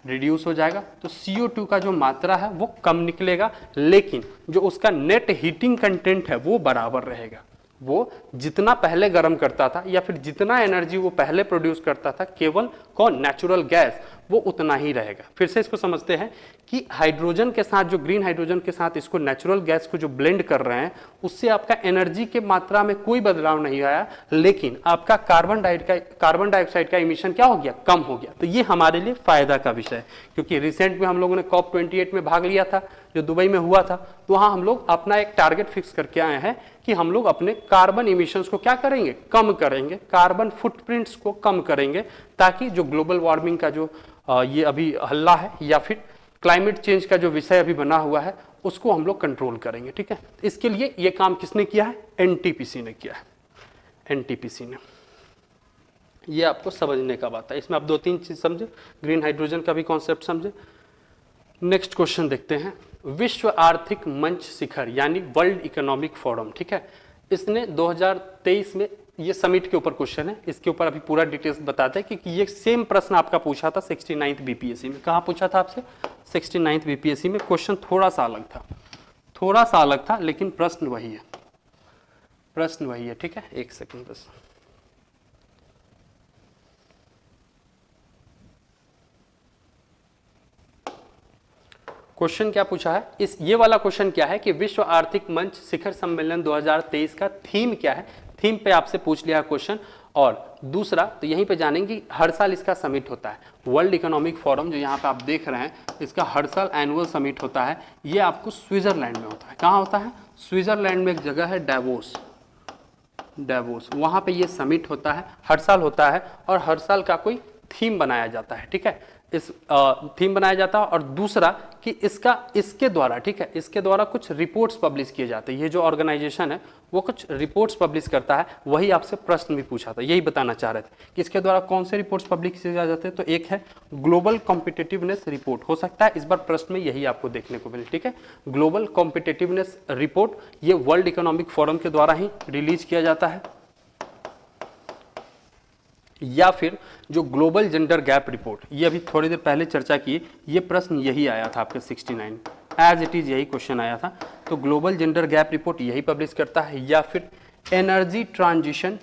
रिड्यूस हो जाएगा। तो CO2 का जो मात्रा है वो कम निकलेगा, लेकिन जो उसका नेट हीटिंग कंटेंट है वो बराबर रहेगा। वो जितना पहले गर्म करता था या फिर जितना एनर्जी वो पहले प्रोड्यूस करता था, केवल कौन, नेचुरल गैस, वो उतना ही रहेगा। फिर से इसको समझते हैं कि हाइड्रोजन के साथ, जो ग्रीन हाइड्रोजन के साथ इसको नेचुरल गैस को जो ब्लेंड कर रहे हैं, उससे आपका एनर्जी के मात्रा में कोई बदलाव नहीं आया, लेकिन आपका कार्बन डाइऑक्साइड का इमिशन क्या हो गया, कम हो गया। तो ये हमारे लिए फायदा का विषय है, क्योंकि रिसेंट में हम लोगों ने COP28 में भाग लिया था, जो दुबई में हुआ था। तो वहाँ हम लोग अपना एक टारगेट फिक्स करके आए हैं कि हम लोग अपने कार्बन इमिशंस को क्या करेंगे, कम करेंगे, कार्बन फुटप्रिंट्स को कम करेंगे, ताकि जो ग्लोबल वार्मिंग का जो ये अभी हल्ला है या फिर क्लाइमेट चेंज का जो विषय अभी बना हुआ है, उसको हम लोग कंट्रोल करेंगे, ठीक है। इसके लिए ये काम किसने किया है, एनटीपीसी ने किया है, एनटीपीसी ने। ये आपको समझने का बात है। इसमें आप 2-3 चीज समझे, ग्रीन हाइड्रोजन का भी कॉन्सेप्ट समझे। नेक्स्ट क्वेश्चन देखते हैं। विश्व आर्थिक मंच शिखर यानी वर्ल्ड इकोनॉमिक फोरम, ठीक है, इसने 2023 में, ये समिट के ऊपर क्वेश्चन है, इसके ऊपर अभी पूरा डिटेल्स बताते हैं कि ये सेम प्रश्न आपका पूछा था 69th बीपीएससी में। कहाँ पूछा था आपसे? 69th बीपीएससी में। क्वेश्चन थोड़ा सा अलग था, थोड़ा सा अलग था, लेकिन प्रश्न वही है, प्रश्न वही है, ठीक है। एक सेकंड बस। क्वेश्चन क्या पूछा है, इस ये वाला क्वेश्चन क्या है कि विश्व आर्थिक मंच शिखर सम्मेलन 2023 का थीम क्या है। थीम पे आपसे पूछ लिया क्वेश्चन। और दूसरा तो यहीं पे जानेंगे कि हर साल इसका समिट होता है, वर्ल्ड इकोनॉमिक फोरम जो यहाँ पे आप देख रहे हैं, इसका हर साल एनुअल समिट होता है। ये आपको स्विट्जरलैंड में होता है। कहाँ होता है? स्विट्जरलैंड में एक जगह है डावोस, डावोस, वहाँ पे ये समिट होता है, हर साल होता है। और हर साल का कोई थीम बनाया जाता है, ठीक है, इस थीम बनाया जाता है। और दूसरा कि इसके द्वारा, ठीक है, इसके द्वारा कुछ रिपोर्ट्स पब्लिश किए जाते हैं। ये जो ऑर्गेनाइजेशन है वो कुछ रिपोर्ट्स पब्लिश करता है। वही आपसे प्रश्न भी पूछा था, यही बताना चाह रहे थे कि इसके द्वारा कौन से रिपोर्ट्स पब्लिश किए जाते हैं। तो एक है ग्लोबल कॉम्पिटिटिवनेस रिपोर्ट, हो सकता है इस बार प्रश्न में यही आपको देखने को मिले, ठीक है। ग्लोबल कॉम्पिटिटिवनेस रिपोर्ट ये वर्ल्ड इकोनॉमिक फोरम के द्वारा ही रिलीज किया जाता है। या फिर जो ग्लोबल जेंडर गैप रिपोर्ट, ये अभी थोड़ी देर पहले चर्चा की, ये प्रश्न यही आया था आपके 69, एज इट इज यही क्वेश्चन आया था। तो ग्लोबल जेंडर गैप रिपोर्ट यही पब्लिश करता है। या फिर एनर्जी ट्रांजिशन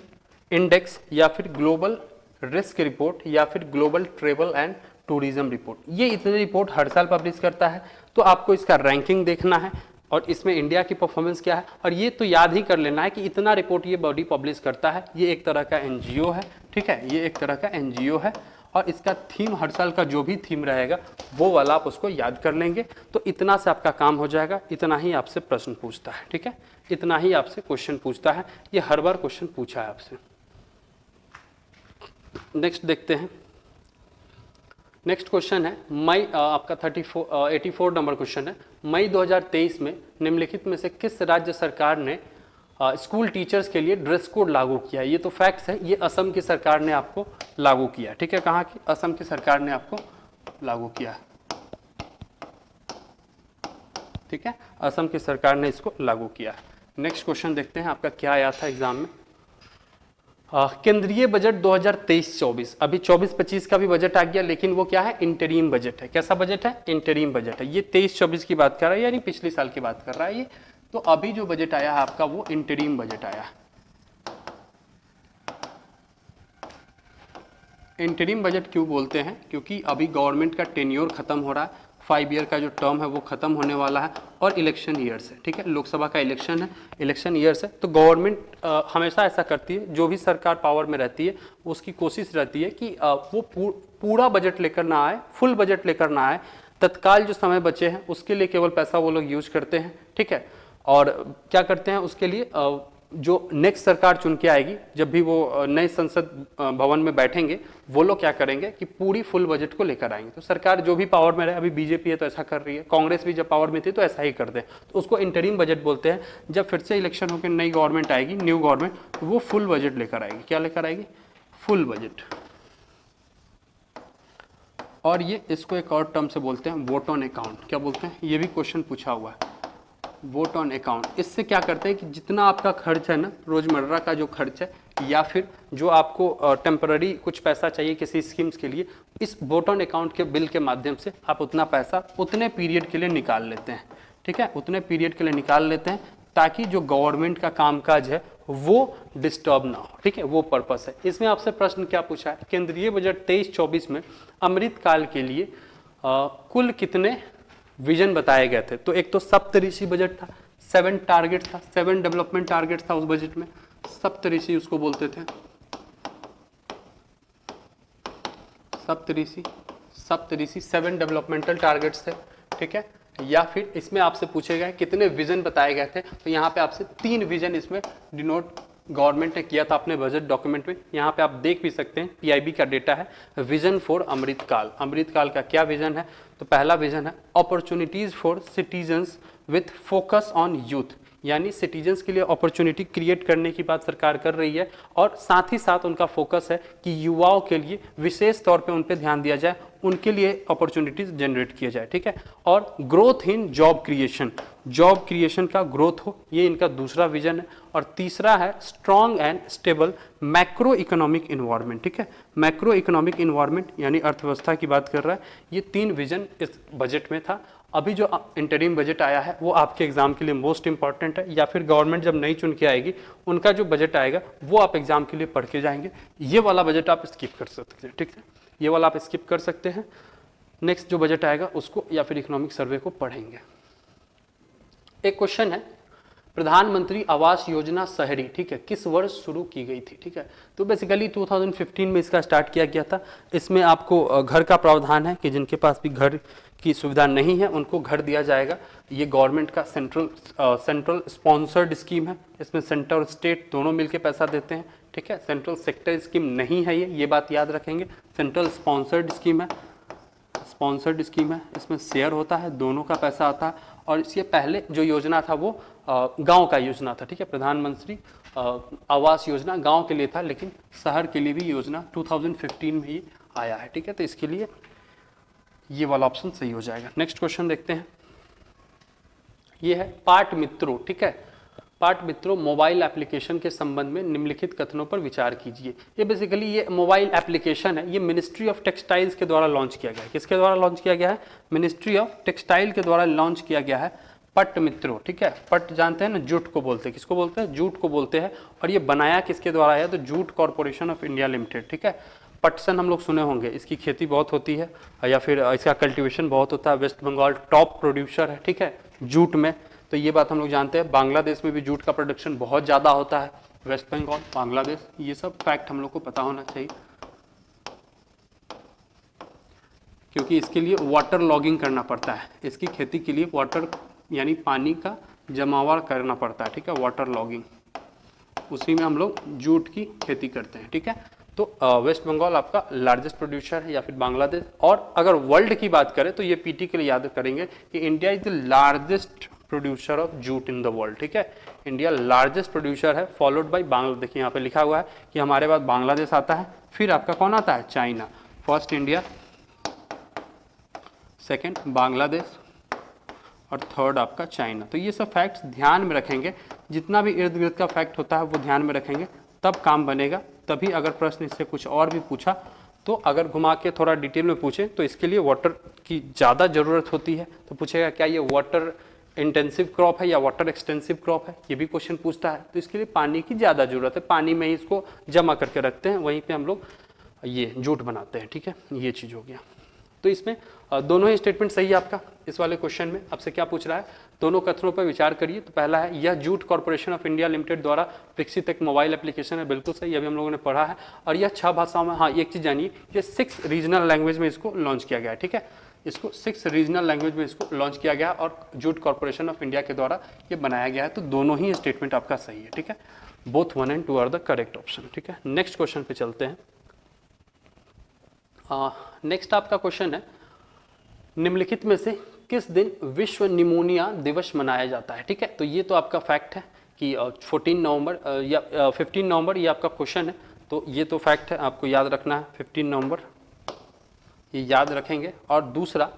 इंडेक्स, या फिर ग्लोबल रिस्क रिपोर्ट, या फिर global travel and tourism report, ये इतने रिपोर्ट हर साल पब्लिश करता है। तो आपको इसका रैंकिंग देखना है और इसमें इंडिया की परफॉर्मेंस क्या है। और ये तो याद ही कर लेना है कि इतना रिपोर्ट ये बॉडी पब्लिश करता है। ये एक तरह का एनजीओ है, ठीक है, ये एक तरह का एनजीओ है। और इसका थीम, हर साल का जो भी थीम रहेगा वो वाला आप उसको याद कर लेंगे। तो इतना से आपका काम हो जाएगा। इतना ही आपसे प्रश्न पूछता है, ठीक है, इतना ही आपसे क्वेश्चन पूछता है। ये हर बार क्वेश्चन पूछा है आपसे। नेक्स्ट देखते हैं। नेक्स्ट क्वेश्चन है मई, आपका 84 नंबर क्वेश्चन है। मई 2023 में निम्नलिखित में से किस राज्य सरकार ने स्कूल टीचर्स के लिए ड्रेस कोड लागू किया? ये तो फैक्ट्स है, ये असम की सरकार ने आपको लागू किया, ठीक है। कहाँ की? असम की सरकार ने आपको लागू किया, ठीक है, असम की सरकार ने इसको लागू किया। नेक्स्ट क्वेश्चन देखते हैं आपका क्या आया था एग्जाम में। केंद्रीय बजट 2023-24, अभी 24-25 का भी बजट आ गया, लेकिन वो क्या है? इंटरिम बजट है। कैसा बजट है? इंटरिम बजट है। ये 23-24 की बात कर रहा है, यानी पिछले साल की बात कर रहा है ये। तो अभी जो बजट आया है आपका वो इंटरिम बजट आया है। इंटरिम बजट क्यों बोलते हैं? क्योंकि अभी गवर्नमेंट का टेन्योर खत्म हो रहा है, 5 ईयर का जो टर्म है वो खत्म होने वाला है और इलेक्शन ईयर्स है, ठीक है, लोकसभा का इलेक्शन है, इलेक्शन ईयर्स है। तो गवर्नमेंट हमेशा ऐसा करती है, जो भी सरकार पावर में रहती है उसकी कोशिश रहती है कि वो पूरा बजट लेकर ना आए, फुल बजट लेकर ना आए। तत्काल जो समय बचे हैं उसके लिए केवल पैसा वो लोग यूज करते हैं, ठीक है। और क्या करते हैं उसके लिए, जो नेक्स्ट सरकार चुन के आएगी, जब भी वो नए संसद भवन में बैठेंगे, वो लोग क्या करेंगे कि पूरी फुल बजट को लेकर आएंगे। तो सरकार जो भी पावर में रहे, अभी बीजेपी है तो ऐसा कर रही है, कांग्रेस भी जब पावर में थी तो ऐसा ही करते हैं, तो उसको इंटरिम बजट बोलते हैं। जब फिर से इलेक्शन होकर नई गवर्नमेंट आएगी, न्यू गवर्नमेंट, तो वो फुल बजट लेकर आएगी। क्या लेकर आएगी? Full budget. और ये इसको एक और टर्म से बोलते हैं वोट ऑन अकाउंट। क्या बोलते हैं? ये भी क्वेश्चन पूछा हुआ है, वोट ऑन अकाउंट। इससे क्या करते हैं कि जितना आपका खर्च है ना, रोजमर्रा का जो खर्च है, या फिर जो आपको टेम्पररी कुछ पैसा चाहिए किसी स्कीम्स के लिए, इस वोट ऑन अकाउंट के बिल के माध्यम से आप उतना पैसा उतने पीरियड के लिए निकाल लेते हैं, ठीक है, उतने पीरियड के लिए निकाल लेते हैं, ताकि जो गवर्नमेंट का कामकाज है वो डिस्टर्ब ना हो, ठीक है, वो पर्पस है। इसमें आपसे प्रश्न क्या पूछा है? केंद्रीय बजट 23-24 में अमृतकाल के लिए कुल कितने विजन बताए गए थे? तो एक तो सप्तऋषि बजट था, 7 टारगेट था, 7 डेवलपमेंट टारगेट था उस बजट में, सप्तऋषि उसको बोलते थे, सप्तऋषि 7 डेवलपमेंटल टारगेट्स थे, ठीक है। या फिर इसमें आपसे पूछे गए कितने विजन बताए गए थे, तो यहाँ पे आपसे 3 विजन इसमें डिनोट गवर्नमेंट ने किया था अपने बजट डॉक्यूमेंट में। यहाँ पे आप देख भी सकते हैं, पीआईबी का डेटा है, विजन फॉर अमृतकाल। अमृतकाल का क्या विजन है? तो पहला विजन है opportunities for citizens with focus on youth, यानी सिटीजन्स के लिए अपॉर्चुनिटी क्रिएट करने की बात सरकार कर रही है, और साथ ही साथ उनका फोकस है कि युवाओं के लिए विशेष तौर पे उन पे ध्यान दिया जाए, उनके लिए अपॉर्चुनिटीज जनरेट किया जाए, ठीक है। और growth in job creation, job creation का ग्रोथ हो, ये इनका दूसरा विजन है। और तीसरा है strong and stable macro economic environment, ठीक है। मैक्रो इकोनॉमिक इन्वायरमेंट यानी अर्थव्यवस्था की बात कर रहा है। ये 3 विजन इस बजट में था। अभी जो इंटरिम बजट आया है वो आपके एग्जाम के लिए मोस्ट इंपॉर्टेंट है, या फिर गवर्नमेंट जब नई चुन के आएगी उनका जो बजट आएगा वो आप एग्जाम के लिए पढ़ के जाएंगे। ये वाला बजट आप स्किप कर सकते हैं, ठीक है, ये वाला आप स्किप कर सकते हैं। नेक्स्ट जो बजट आएगा उसको या फिर इकोनॉमिक सर्वे को पढ़ेंगे। एक क्वेश्चन है, प्रधानमंत्री आवास योजना शहरी, ठीक है, किस वर्ष शुरू की गई थी, ठीक है। तो बेसिकली 2015 में इसका स्टार्ट किया गया था। इसमें आपको घर का प्रावधान है कि जिनके पास भी घर की सुविधा नहीं है उनको घर दिया जाएगा। ये गवर्नमेंट का सेंट्रल स्पॉन्सर्ड स्कीम है। इसमें सेंटर और स्टेट दोनों मिलकर पैसा देते हैं, ठीक है। सेंट्रल सेक्टर स्कीम नहीं है ये बात याद रखेंगे। सेंट्रल स्पॉन्सर्ड स्कीम है, स्पॉन्सर्ड स्कीम है, इसमें शेयर होता है, दोनों का पैसा आता है। और इसके पहले जो योजना था वो गांव का योजना था, ठीक है। प्रधानमंत्री आवास योजना गांव के लिए था, लेकिन शहर के लिए भी योजना 2015 में ही आया है, ठीक है। तो इसके लिए ये वाला ऑप्शन सही हो जाएगा। नेक्स्ट क्वेश्चन देखते हैं, ये है पाठ मित्रों, ठीक है। पाठ मित्रों मोबाइल एप्लीकेशन के संबंध में निम्नलिखित कथनों पर विचार कीजिए। ये बेसिकली ये मोबाइल एप्लीकेशन है, ये मिनिस्ट्री ऑफ टेक्सटाइल्स के द्वारा लॉन्च किया गया है। किसके द्वारा लॉन्च किया गया है? मिनिस्ट्री ऑफ टेक्सटाइल के द्वारा लॉन्च किया गया है। पट मित्रों, ठीक है। पट जानते हैं ना, जूट को बोलते हैं। किसको बोलते हैं? जूट को बोलते हैं। और ये बनाया किसके द्वारा है? तो jute corporation of India limited, ठीक है। पटसन हम लोग सुने होंगे, इसकी खेती बहुत होती है या फिर इसका कल्टीवेशन बहुत होता है। वेस्ट बंगाल टॉप प्रोड्यूसर है, ठीक है, जूट में। तो ये बात हम लोग जानते हैं। बांग्लादेश में भी जूट का प्रोडक्शन बहुत ज़्यादा होता है। वेस्ट बंगाल, बांग्लादेश, ये सब फैक्ट हम लोग को पता होना चाहिए, क्योंकि इसके लिए वाटर लॉगिंग करना पड़ता है। इसकी खेती के लिए वाटर यानी पानी का जमावड़ा करना पड़ता है, ठीक है, वाटर लॉगिंग। उसी में हम लोग जूट की खेती करते हैं, ठीक है। तो वेस्ट बंगाल आपका लार्जेस्ट प्रोड्यूसर है, या फिर बांग्लादेश। और अगर वर्ल्ड की बात करें तो ये पीटी के लिए याद करेंगे कि India is the largest producer of jute in the world, ठीक है। इंडिया लार्जेस्ट प्रोड्यूसर है, फॉलोड बाय बांग्लादेश। देखिए यहाँ पे लिखा हुआ है कि हमारे बाद बांग्लादेश आता है, फिर आपका कौन आता है? China. First India, second Bangladesh, और थर्ड आपका चाइना। तो ये सब फैक्ट्स ध्यान में रखेंगे। जितना भी इर्द गिर्द का फैक्ट होता है वो ध्यान में रखेंगे, तब काम बनेगा। तभी अगर प्रश्न इससे कुछ और भी पूछा तो अगर घुमा के थोड़ा डिटेल में पूछे तो इसके लिए वाटर की ज़्यादा ज़रूरत होती है। तो पूछेगा क्या ये वाटर इंटेंसिव क्रॉप है या वाटर एक्सटेंसिव क्रॉप है, ये भी क्वेश्चन पूछता है। तो इसके लिए पानी की ज़्यादा ज़रूरत है, पानी में ही इसको जमा करके रखते हैं, वहीं पर हम लोग ये जूट बनाते हैं, ठीक है। ये चीज़ हो गया। तो इसमें दोनों ही स्टेटमेंट सही है आपका। इस वाले क्वेश्चन में आपसे क्या पूछ रहा है? दोनों कथनों पर विचार करिए। तो पहला है यह jute corporation of India limited द्वारा विकसित एक मोबाइल एप्लीकेशन है, बिल्कुल सही, अभी हम लोगों ने पढ़ा है। और यह 6 भाषाओं में, हाँ एक चीज़ जानिए, ये 6 रीजनल लैंग्वेज में इसको लॉन्च किया गया है, ठीक है। इसको 6 रीजनल लैंग्वेज में इसको लॉन्च किया गया और जूट कॉर्पोरेशन ऑफ इंडिया के द्वारा ये बनाया गया है। तो दोनों ही स्टेटमेंट आपका सही है, ठीक है। Both 1 and 2 are the correct option, ठीक है। नेक्स्ट क्वेश्चन पे चलते हैं। नेक्स्ट आपका क्वेश्चन है, निम्नलिखित में से किस दिन विश्व निमोनिया दिवस मनाया जाता है, ठीक है। तो ये तो आपका फैक्ट है कि 14 नवंबर या 15 नवंबर, ये आपका क्वेश्चन है। तो ये तो फैक्ट है, आपको याद रखना है 15 नवंबर, ये याद रखेंगे। और दूसरा,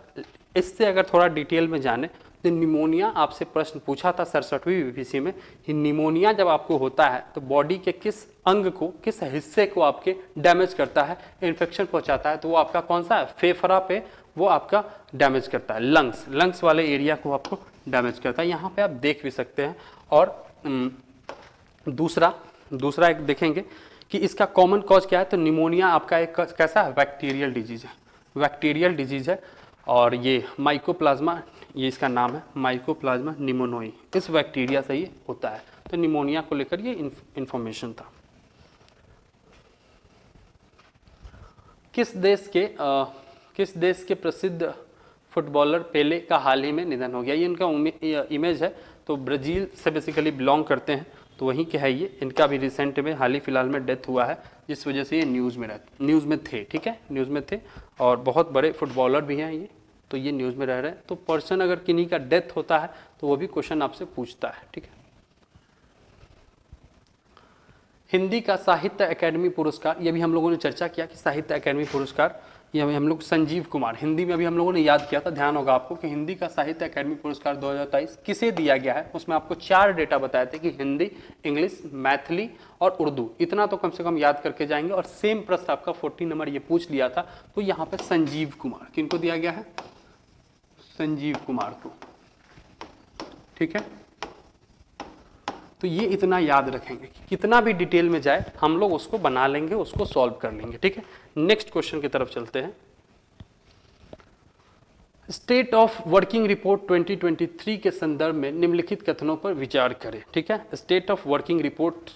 इससे अगर थोड़ा डिटेल में जाने तो निमोनिया आपसे प्रश्न पूछा था 67वीं बीपीसी में कि निमोनिया जब आपको होता है तो बॉडी के किस अंग को, किस हिस्से को आपके डैमेज करता है, इन्फेक्शन पहुंचाता है। तो वो आपका कौन सा है? फेफड़ा पे वो आपका डैमेज करता है, लंग्स वाले एरिया को आपको डैमेज करता है। यहाँ पे आप देख भी सकते हैं। और दूसरा एक देखेंगे कि इसका कॉमन कॉज क्या है। तो निमोनिया आपका एक कैसा है? बैक्टीरियल डिजीज है, बैक्टीरियल डिजीज है। और ये माइकोप्लाज्मा, ये इसका नाम है, माइकोप्लाज्मा निमोनियाई, इस बैक्टीरिया से ये होता है। तो निमोनिया को लेकर ये इंफॉर्मेशन था। किस देश के प्रसिद्ध फुटबॉलर पेले का हाल ही में निधन हो गया? ये इनका इमेज है। तो ब्राज़ील से बेसिकली बिलोंग करते हैं, तो वहीं के है ये। इनका भी रिसेंट में हाल ही फिलहाल में डेथ हुआ है, जिस वजह से ये न्यूज़ में थे, ठीक है, न्यूज़ में थे। और बहुत बड़े फुटबॉलर भी हैं ये, तो ये न्यूज़ में रह रहे हैं। तो पर्सन अगर किन्हीं का डेथ होता है तो वो भी क्वेश्चन आपसे पूछता है, ठीक है। हिंदी का साहित्य अकादमी पुरस्कार, ये भी हम लोगों ने चर्चा किया कि साहित्य अकादमी पुरस्कार, ये हम लोग संजीव कुमार, हिंदी में अभी हम लोगों ने याद किया था, ध्यान होगा आपको कि हिंदी का साहित्य अकादमी पुरस्कार 2023 किसे दिया गया है। उसमें आपको 4 डेटा बताए थे कि हिंदी, इंग्लिश, मैथिली और उर्दू, इतना तो कम से कम याद करके जाएंगे। और सेम प्रश्न आपका 40 नंबर ये पूछ लिया था, तो यहाँ पे संजीव कुमार, किनको दिया गया है? संजीव कुमार को, ठीक है। तो ये इतना याद रखेंगे कि कितना भी डिटेल में जाए हम लोग उसको बना लेंगे, उसको सॉल्व कर लेंगे, ठीक है। नेक्स्ट क्वेश्चन की तरफ चलते हैं। स्टेट ऑफ वर्किंग रिपोर्ट 2023 के संदर्भ में निम्नलिखित कथनों पर विचार करें, ठीक है। State of working report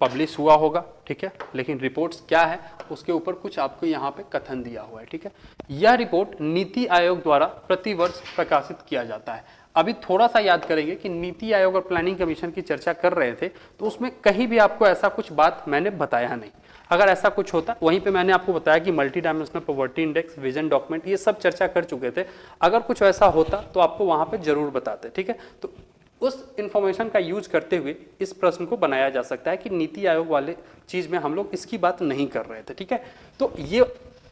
publish हुआ होगा, ठीक है, लेकिन रिपोर्ट्स क्या है उसके ऊपर कुछ आपको यहाँ पे कथन दिया हुआ है, ठीक है। यह रिपोर्ट नीति आयोग द्वारा प्रतिवर्ष प्रकाशित किया जाता है। अभी थोड़ा सा याद करेंगे कि नीति आयोग और प्लानिंग कमीशन की चर्चा कर रहे थे, तो उसमें कहीं भी आपको ऐसा कुछ बात मैंने बताया नहीं। अगर ऐसा कुछ होता, वहीं पे मैंने आपको बताया कि multi dimensional poverty index, vision document, ये सब चर्चा कर चुके थे। अगर कुछ ऐसा होता तो आपको वहाँ पे जरूर बताते, ठीक है। तो उस इंफॉर्मेशन का यूज करते हुए इस प्रश्न को बनाया जा सकता है कि नीति आयोग वाले चीज में हम लोग इसकी बात नहीं कर रहे थे, ठीक है। तो ये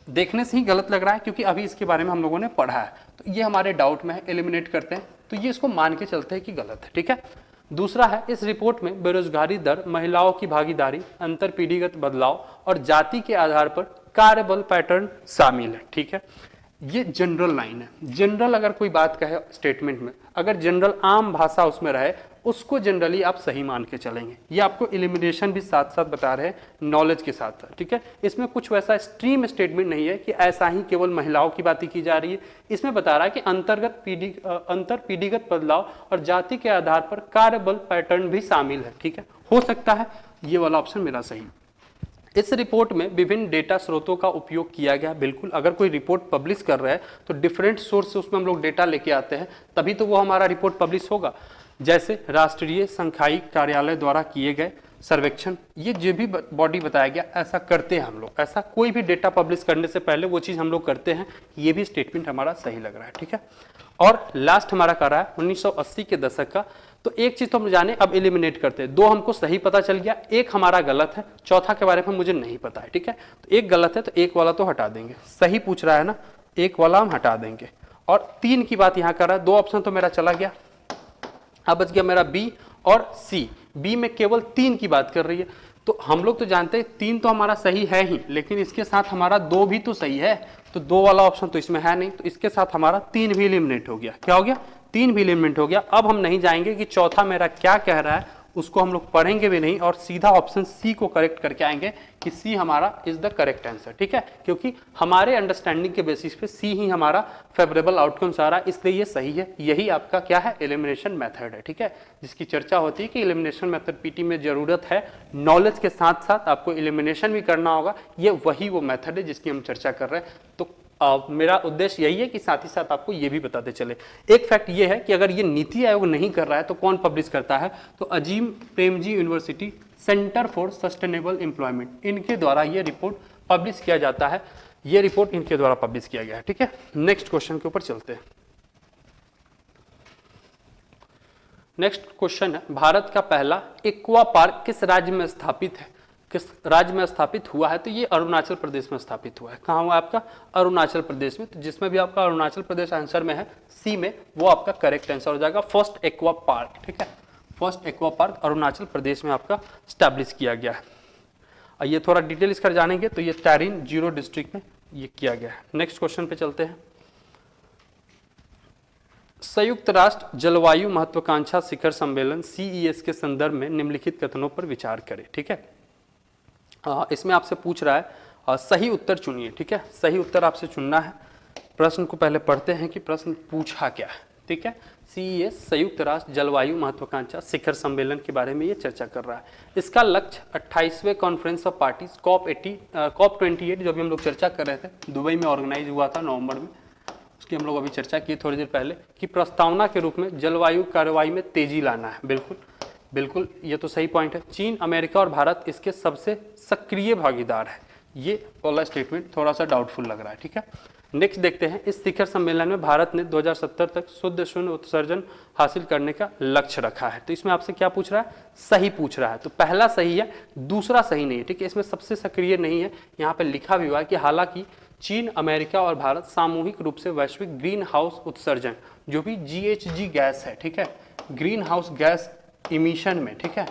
देखने से ही गलत लग रहा है क्योंकि अभी इसके बारे में हम लोगों ने पढ़ा है, तो ये हमारे डाउट में है, एलिमिनेट करते हैं। तो ये इसको मान के चलते हैं कि गलत है, ठीक है। दूसरा है, इस रिपोर्ट में बेरोजगारी दर, महिलाओं की भागीदारी, अंतर पीढ़ीगत बदलाव और जाति के आधार पर कार्यबल पैटर्न शामिल है, ठीक है। ये जनरल लाइन है। जनरल अगर कोई बात कहे स्टेटमेंट में, अगर जनरल आम भाषा उसमें रहे, उसको जनरली आप सही मान के चलेंगे। ये आपको एलिमिनेशन भी साथ साथ बता रहे हैं, नॉलेज के साथ साथ, ठीक है। इसमें कुछ वैसा स्ट्रीम स्टेटमेंट नहीं है कि ऐसा ही केवल महिलाओं की बात की जा रही है। इसमें बता रहा है कि अंतर पीढ़ीगत बदलाव और जाति के आधार पर कार्यबल पैटर्न भी शामिल है, ठीक है। हो सकता है ये वाला ऑप्शन मेरा सही। इस रिपोर्ट में विभिन्न डेटा स्रोतों का उपयोग किया गया। बिल्कुल, अगर कोई रिपोर्ट पब्लिश कर रहा है तो डिफरेंट सोर्स से उसमें हम लोग डेटा लेके आते हैं, तभी तो वो हमारा रिपोर्ट पब्लिश होगा। जैसे राष्ट्रीय संख्याई कार्यालय द्वारा किए गए सर्वेक्षण, ये जो भी बॉडी बताया गया, ऐसा करते हैं हम लोग। ऐसा कोई भी डेटा पब्लिश करने से पहले वो चीज़ हम लोग करते हैं। ये भी स्टेटमेंट हमारा सही लग रहा है, ठीक है। और लास्ट हमारा कर रहा है 1980 के दशक का। तो एक चीज तो हम जाने, अब एलिमिनेट करते हैं। 2 हमको सही पता चल गया, 1 हमारा गलत है, चौथा के बारे में मुझे नहीं पता है, ठीक है। तो 1 गलत है तो 1 वाला तो हटा देंगे, सही पूछ रहा है ना, 1 वाला हम हटा देंगे। और 3 की बात यहाँ कर रहा है, 2 ऑप्शन तो मेरा चला गया। अब बच गया मेरा बी और सी। बी में केवल 3 की बात कर रही है, तो हम लोग तो जानते हैं 3 तो हमारा सही है ही, लेकिन इसके साथ हमारा 2 भी तो सही है, तो 2 वाला ऑप्शन तो इसमें है नहीं, तो इसके साथ हमारा 3 भी एलिमिनेट हो गया। क्या हो गया? 3 भी एलिमिनेट हो गया। अब हम नहीं जाएंगे कि चौथा मेरा क्या कह रहा है, उसको हम लोग पढ़ेंगे भी नहीं और सीधा ऑप्शन सी को करेक्ट करके आएंगे कि सी हमारा इज द करेक्ट आंसर, ठीक है। क्योंकि हमारे अंडरस्टैंडिंग के बेसिस पे सी ही हमारा फेवरेबल आउटकम्स आ रहा है, इसलिए ये सही है। यही आपका क्या है? एलिमिनेशन मेथड है, ठीक है, जिसकी चर्चा होती है कि एलिमिनेशन मेथड पीटी में जरूरत है। नॉलेज के साथ साथ आपको एलिमिनेशन भी करना होगा, ये वही वो मेथड है जिसकी हम चर्चा कर रहे हैं। तो मेरा उद्देश्य यही है कि साथ ही साथ आपको ये भी बताते चले। एक फैक्ट ये है कि अगर ये नीति आयोग नहीं कर रहा है तो कौन पब्लिश करता है? तो Azim Premji university centre for sustainable employment, इनके द्वारा ये रिपोर्ट पब्लिश किया जाता है। ये रिपोर्ट इनके द्वारा पब्लिश किया गया है, ठीक है। नेक्स्ट क्वेश्चन के ऊपर चलते हैं। नेक्स्ट क्वेश्चन है, भारत का पहला एक्वा पार्क किस राज्य में स्थापित है? किस राज्य में स्थापित हुआ है? तो ये अरुणाचल प्रदेश में स्थापित हुआ है। कहाँ हुआ आपका? अरुणाचल प्रदेश में। तो जिसमें भी आपका अरुणाचल प्रदेश आंसर में है, सी में, वो आपका करेक्ट आंसर हो जाएगा। फर्स्ट एक्वा पार्क, ठीक है, first aqua park Arunachal Pradesh में आपका स्टैब्लिश किया गया है। और ये थोड़ा डिटेल इसका जानेंगे तो ये टैरिन जीरो डिस्ट्रिक्ट में ये किया गया है। नेक्स्ट क्वेश्चन पे चलते हैं। संयुक्त राष्ट्र जलवायु महत्वाकांक्षा शिखर सम्मेलन CES के संदर्भ में निम्नलिखित कथनों पर विचार करें, ठीक है। इसमें आपसे पूछ रहा है सही उत्तर चुनिए, ठीक है, सही उत्तर आपसे चुनना है। प्रश्न को पहले पढ़ते हैं कि प्रश्न पूछा क्या है, ठीक है। CES संयुक्त राष्ट्र जलवायु महत्वाकांक्षा शिखर सम्मेलन के बारे में ये चर्चा कर रहा है। इसका लक्ष्य 28वें कॉन्फ्रेंस ऑफ पार्टीज COP28, जो अभी हम लोग चर्चा कर रहे थे, दुबई में ऑर्गेनाइज हुआ था नवंबर में, उसकी हम लोग अभी चर्चा की थोड़ी देर पहले, कि प्रस्तावना के रूप में जलवायु कार्रवाई में तेजी लाना है। बिल्कुल बिल्कुल, ये तो सही पॉइंट है। चीन, अमेरिका और भारत इसके सबसे सक्रिय भागीदार है। ये वाला स्टेटमेंट थोड़ा सा डाउटफुल लग रहा है, ठीक है। नेक्स्ट देखते हैं, इस शिखर सम्मेलन में भारत ने 2070 तक शुद्ध शून्य उत्सर्जन हासिल करने का लक्ष्य रखा है। तो इसमें आपसे क्या पूछ रहा है, सही पूछ रहा है। तो पहला सही है, दूसरा सही नहीं है, ठीक है। इसमें सबसे सक्रिय नहीं है, यहाँ पे लिखा भी हुआ है कि हालांकि चीन, अमेरिका और भारत सामूहिक रूप से वैश्विक ग्रीन हाउस उत्सर्जन, जो भी GHG गैस है, ठीक है, ग्रीन हाउस गैस इमिशन में, ठीक है,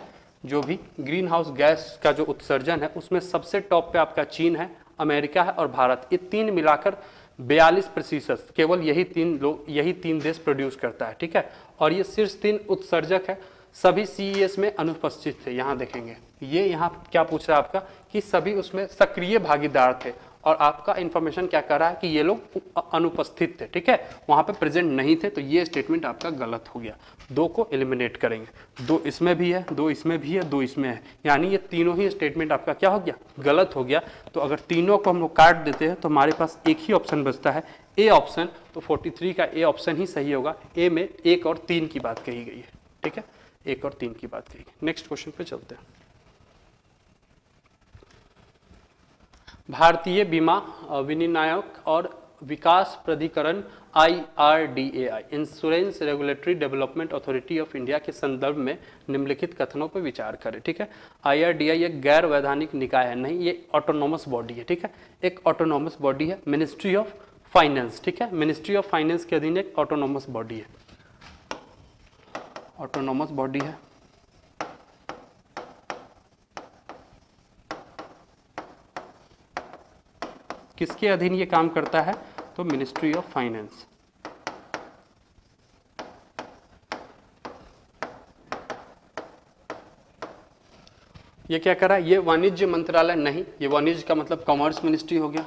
जो भी ग्रीन हाउस गैस का जो उत्सर्जन है उसमें सबसे टॉप पे आपका चीन है, अमेरिका है और भारत। ये तीन मिलाकर 42% केवल यही तीन देश प्रोड्यूस करता है, ठीक है। और ये शीर्ष 3 उत्सर्जक है, सभी CES में अनुपस्थित थे। यहाँ देखेंगे, ये यहाँ क्या पूछ रहा है आपका कि सभी उसमें सक्रिय भागीदार थे और आपका इंफॉर्मेशन क्या कर रहा है कि ये लोग अनुपस्थित थे, ठीक है, वहां पे प्रेजेंट नहीं थे। तो ये स्टेटमेंट आपका गलत हो गया। 2 को एलिमिनेट करेंगे, 2 इसमें भी है, 2 इसमें भी है, 2 इसमें है, यानी ये तीनों ही स्टेटमेंट आपका क्या हो गया, गलत हो गया। तो अगर तीनों को हम लोग काट देते हैं तो हमारे पास एक ही ऑप्शन बचता है, ए ऑप्शन। तो 43 का ए ऑप्शन ही सही होगा। ए में 1 और 3 की बात कही गई है, ठीक है, 1 और 3 की बात कही गई। नेक्स्ट क्वेश्चन पे चलते हैं। भारतीय बीमा विनियामक और विकास प्राधिकरण IRDAI, insurance regulatory development authority of India के संदर्भ में निम्नलिखित कथनों पर विचार करें, ठीक है। IRDAI एक गैर वैधानिक निकाय है, नहीं, ये ऑटोनोमस बॉडी है, ठीक है, एक ऑटोनोमस बॉडी है। मिनिस्ट्री ऑफ फाइनेंस, ठीक है, मिनिस्ट्री ऑफ फाइनेंस के अधीन एक ऑटोनोमस बॉडी है, ऑटोनोमस बॉडी है। किसके अधीन ये काम करता है, तो मिनिस्ट्री ऑफ फाइनेंस। ये क्या कर रहा है, ये वाणिज्य मंत्रालय नहीं, ये वाणिज्य का मतलब कॉमर्स मिनिस्ट्री हो गया,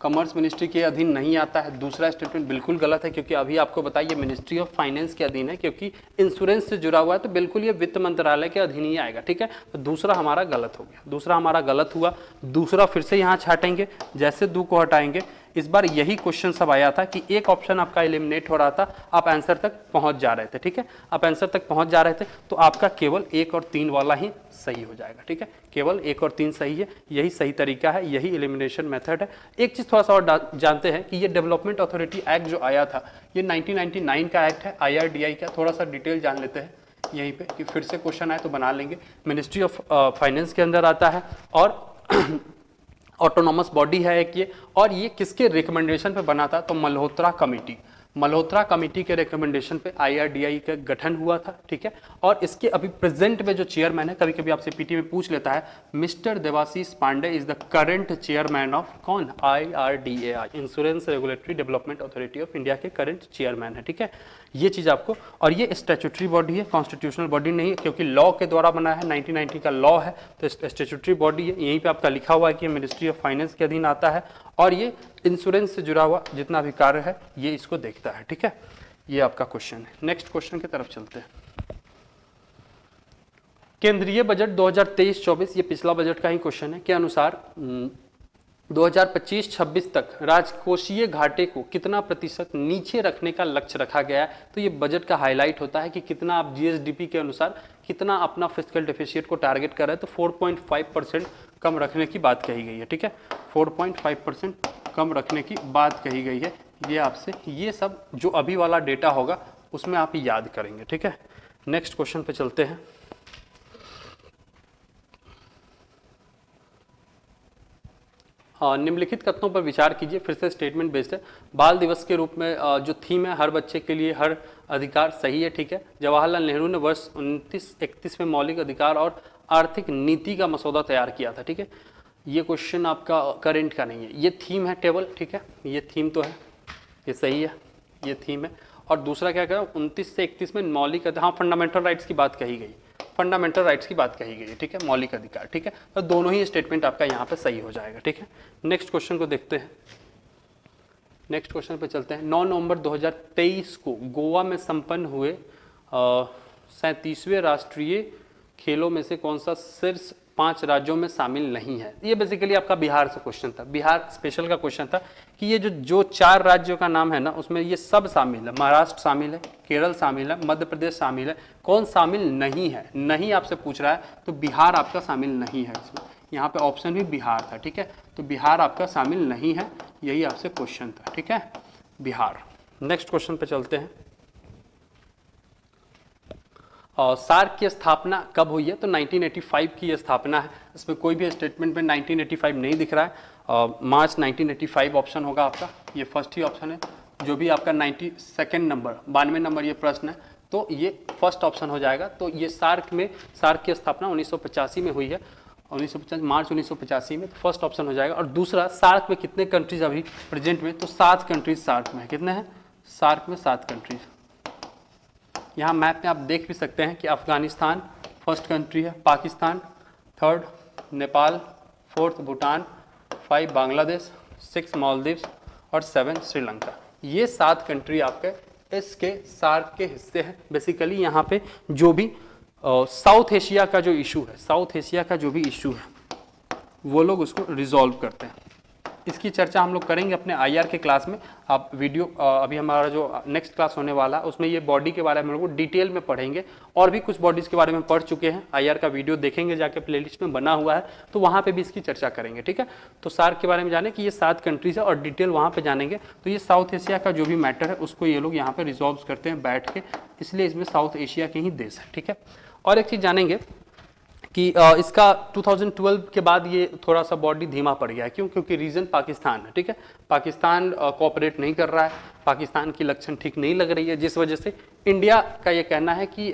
कॉमर्स मिनिस्ट्री के अधीन नहीं आता है। दूसरा स्टेटमेंट बिल्कुल गलत है, क्योंकि अभी आपको बताइए मिनिस्ट्री ऑफ फाइनेंस के अधीन है, क्योंकि इंश्योरेंस से जुड़ा हुआ है, तो बिल्कुल ये वित्त मंत्रालय के अधीन ही आएगा, ठीक है। तो दूसरा हमारा गलत हो गया, दूसरा हमारा गलत हुआ। दूसरा फिर से यहाँ छाटेंगे, जैसे 2 को हटाएंगे। इस बार यही क्वेश्चन सब आया था कि एक ऑप्शन आपका एलिमिनेट हो रहा था, आप आंसर तक पहुंच जा रहे थे, ठीक है, आप आंसर तक पहुंच जा रहे थे, तो आपका केवल 1 और 3 वाला ही सही हो जाएगा, ठीक है, केवल 1 और 3 सही है। यही सही तरीका है, यही एलिमिनेशन मेथड है। एक चीज थोड़ा सा और जानते हैं कि ये डेवलपमेंट अथॉरिटी एक्ट जो आया था, ये 1999 का एक्ट है, IRDAI का। थोड़ा सा डिटेल जान लेते हैं यहीं पे, कि फिर से क्वेश्चन आए तो बना लेंगे। मिनिस्ट्री ऑफ फाइनेंस के अंदर आता है और ऑटोनॉमस बॉडी है एक ये। और ये किसके रिकमेंडेशन पे बना था, तो मल्होत्रा कमेटी, मल्होत्रा कमेटी के रिकमेंडेशन पे IRDAI का गठन हुआ था, ठीक है। और इसके अभी प्रेजेंट में जो चेयरमैन है, कभी कभी आपसे पीटी में पूछ लेता है, mister Debashish Pandey is the current chairman of कौन, IRDAI, insurance regulatory development authority of India के करंट चेयरमैन है, ठीक है। ये चीज आपको, और ये स्टैट्यूटरी बॉडी है, कॉन्स्टिट्यूशनल बॉडी नहीं है, क्योंकि लॉ के द्वारा बना है, 1990 का लॉ है, तो स्टैट्यूटरी बॉडी है। यहीं पे आपका लिखा हुआ है कि मिनिस्ट्री ऑफ फाइनेंस के अधीन आता है और ये इंश्योरेंस से जुड़ा हुआ जितना भी कार्य है ये इसको देखता है, ठीक है। ये आपका क्वेश्चन है। नेक्स्ट क्वेश्चन की तरफ चलते हैं। केंद्रीय बजट 2023-24, ये पिछला बजट का ही क्वेश्चन है, के अनुसार 2025-26 तक राजकोषीय घाटे को कितना प्रतिशत नीचे रखने का लक्ष्य रखा गया है। तो ये बजट का हाईलाइट होता है कि कितना आप GSDP के अनुसार कितना अपना फिस्कल डेफिसिट को टारगेट कर रहे हैं। तो 4.5% कम रखने की बात कही गई है, ठीक है, 4.5% कम रखने की बात कही गई है। ये आपसे ये सब जो अभी वाला डेटा होगा उसमें आप याद करेंगे, ठीक है। नेक्स्ट क्वेश्चन पे चलते हैं। निम्नलिखित कथनों पर विचार कीजिए, फिर से स्टेटमेंट बेस्ड है। बाल दिवस के रूप में जो थीम है, हर बच्चे के लिए हर अधिकार, सही है, ठीक है। जवाहरलाल नेहरू ने वर्ष 1931 में मौलिक अधिकार और आर्थिक नीति का मसौदा तैयार किया था, ठीक है। ये क्वेश्चन आपका करंट का नहीं है, ये थीम है टेबल, ठीक है, ये थीम तो है, ये सही है, ये थीम है। और दूसरा क्या कहा, 29 से 31 में मौलिक, हाँ, फंडामेंटल राइट्स की बात कही गई, फंडामेंटल राइट्स की बात कही गई है, ठीक है, मौलिक अधिकार, ठीक है। तो दोनों ही स्टेटमेंट आपका यहाँ पे सही हो जाएगा, ठीक है। नेक्स्ट क्वेश्चन को देखते हैं। नेक्स्ट क्वेश्चन पे चलते हैं। 9 नवंबर 2023 को गोवा में संपन्न हुए 37वें राष्ट्रीय खेलों में से कौन सा शीर्ष 5 राज्यों में शामिल नहीं है। ये बेसिकली आपका बिहार से क्वेश्चन था, बिहार स्पेशल का क्वेश्चन था कि ये जो 4 राज्यों का नाम है ना, उसमें ये सब शामिल है। महाराष्ट्र शामिल है, केरल शामिल है, मध्य प्रदेश शामिल है, कौन शामिल नहीं है, नहीं आपसे पूछ रहा है, तो बिहार आपका शामिल नहीं है इसमें। यहाँ पे ऑप्शन भी बिहार था, ठीक है। तो बिहार आपका शामिल नहीं है, यही आपसे क्वेश्चन था, ठीक है, बिहार। नेक्स्ट क्वेश्चन पे चलते हैं। सार्क की स्थापना कब हुई है? तो 1985 की ये स्थापना है। इसमें कोई भी स्टेटमेंट में 1985 नहीं दिख रहा है। मार्च 1985 ऑप्शन होगा आपका, ये फर्स्ट ही ऑप्शन है। जो भी आपका 92 नंबर 92 नंबर ये प्रश्न है, तो ये फर्स्ट ऑप्शन हो जाएगा। तो ये सार्क की स्थापना 1985 में हुई है, 1950 मार्च 1985 में, तो फर्स्ट ऑप्शन हो जाएगा। और दूसरा, सार्क में कितने कंट्रीज अभी प्रेजेंट में? तो 7 कंट्रीज सार्क में है। कितने हैं सार्क में? 7 कंट्रीज। यहाँ मैप में आप देख भी सकते हैं कि अफगानिस्तान फर्स्ट कंट्री है, पाकिस्तान थर्ड, नेपाल फोर्थ, भूटान 5 बांग्लादेश, 6 मालदीव्स और 7 श्रीलंका। ये 7 कंट्री आपके इसके सार्क के हिस्से हैं। बेसिकली यहाँ पे जो भी साउथ एशिया का जो इशू है, साउथ एशिया का जो भी इशू है, वो लोग उसको रिजॉल्व करते हैं। इसकी चर्चा हम लोग करेंगे अपने आईआर के क्लास में। आप वीडियो अभी हमारा जो नेक्स्ट क्लास होने वाला है उसमें ये बॉडी के बारे में हम लोग डिटेल में पढ़ेंगे, और भी कुछ बॉडीज़ के बारे में पढ़ चुके हैं। आईआर का वीडियो देखेंगे जाके, प्लेलिस्ट में बना हुआ है, तो वहाँ पे भी इसकी चर्चा करेंगे, ठीक है। तो सार्क के बारे में जाने कि ये 7 कंट्रीज है और डिटेल वहाँ पर जानेंगे। तो ये साउथ एशिया का जो भी मैटर है उसको ये लोग यहाँ पर रिजॉल्व करते हैं बैठ के, इसलिए इसमें साउथ एशिया के ही देश है, ठीक है। और एक चीज़ जानेंगे कि इसका 2012 के बाद ये थोड़ा सा बॉडी धीमा पड़ गया है। क्यों? क्योंकि रीजन पाकिस्तान है, ठीक है। पाकिस्तान कोऑपरेट नहीं कर रहा है, पाकिस्तान की लक्षण ठीक नहीं लग रही है, जिस वजह से इंडिया का ये कहना है कि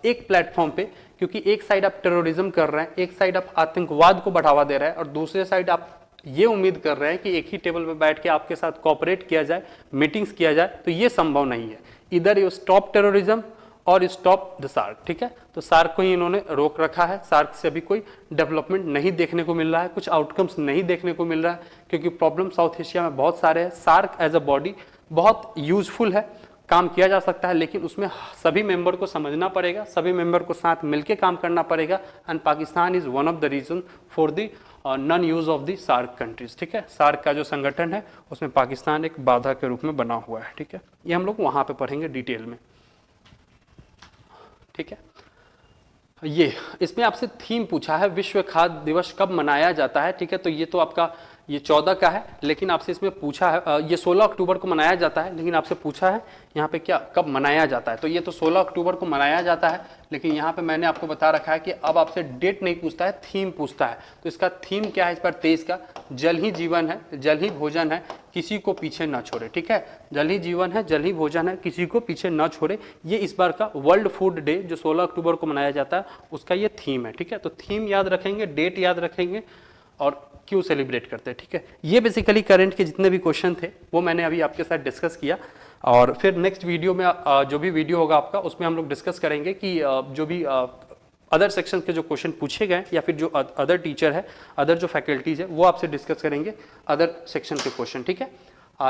एक प्लेटफॉर्म पे, क्योंकि एक साइड आप टेररिज्म कर रहे हैं, एक साइड आप आतंकवाद को बढ़ावा दे रहे हैं, और दूसरे साइड आप ये उम्मीद कर रहे हैं कि एक ही टेबल पर बैठ के आपके साथ कोऑपरेट किया जाए, मीटिंग्स किया जाए, तो ये संभव नहीं है। इधर यू स्टॉप टेररिज्म और स्टॉप द सार्क, ठीक है। तो सार्क को ही इन्होंने रोक रखा है। सार्क से अभी कोई डेवलपमेंट नहीं देखने को मिल रहा है, कुछ आउटकम्स नहीं देखने को मिल रहा है, क्योंकि प्रॉब्लम साउथ एशिया में बहुत सारे हैं। सार्क एज अ बॉडी बहुत यूजफुल है, काम किया जा सकता है, लेकिन उसमें सभी मेंबर को समझना पड़ेगा, सभी मेंबर को साथ मिलकर काम करना पड़ेगा। And Pakistan is one of the reason for the non use of the SAARC countries, ठीक है। सार्क का जो संगठन है उसमें पाकिस्तान एक बाधा के रूप में बना हुआ है, ठीक है। ये हम लोग वहाँ पे पढ़ेंगे डिटेल में, ठीक है। ये इसमें आपसे थीम पूछा है, विश्व खाद्य दिवस कब मनाया जाता है, ठीक है। तो ये तो आपका ये 14 का है, लेकिन आपसे इसमें पूछा है ये 16 अक्टूबर को मनाया जाता है, लेकिन आपसे पूछा है यहाँ पे क्या कब मनाया जाता है। तो ये तो 16 अक्टूबर को मनाया जाता है, लेकिन यहाँ पे मैंने आपको बता रखा है कि अब आपसे डेट नहीं पूछता है, थीम पूछता है। तो इसका थीम क्या है इस बार 23 का? जल ही जीवन है, जल ही भोजन है, किसी को पीछे न छोड़े, ठीक है। जल ही जीवन है, जल ही भोजन है, किसी को पीछे न छोड़े, ये इस बार का वर्ल्ड फूड डे जो 16 अक्टूबर को मनाया जाता है उसका ये थीम है, ठीक है। तो थीम याद रखेंगे, डेट याद रखेंगे, और क्यों सेलिब्रेट करते हैं, ठीक है। ये बेसिकली करंट के जितने भी क्वेश्चन थे वो मैंने अभी आपके साथ डिस्कस किया, और फिर नेक्स्ट वीडियो में जो भी वीडियो होगा आपका उसमें हम लोग डिस्कस करेंगे कि जो भी अदर सेक्शन के जो क्वेश्चन पूछे गए, या फिर जो अदर टीचर है, अदर जो फैकल्टीज है, वो आपसे डिस्कस करेंगे अदर सेक्शन के क्वेश्चन, ठीक है।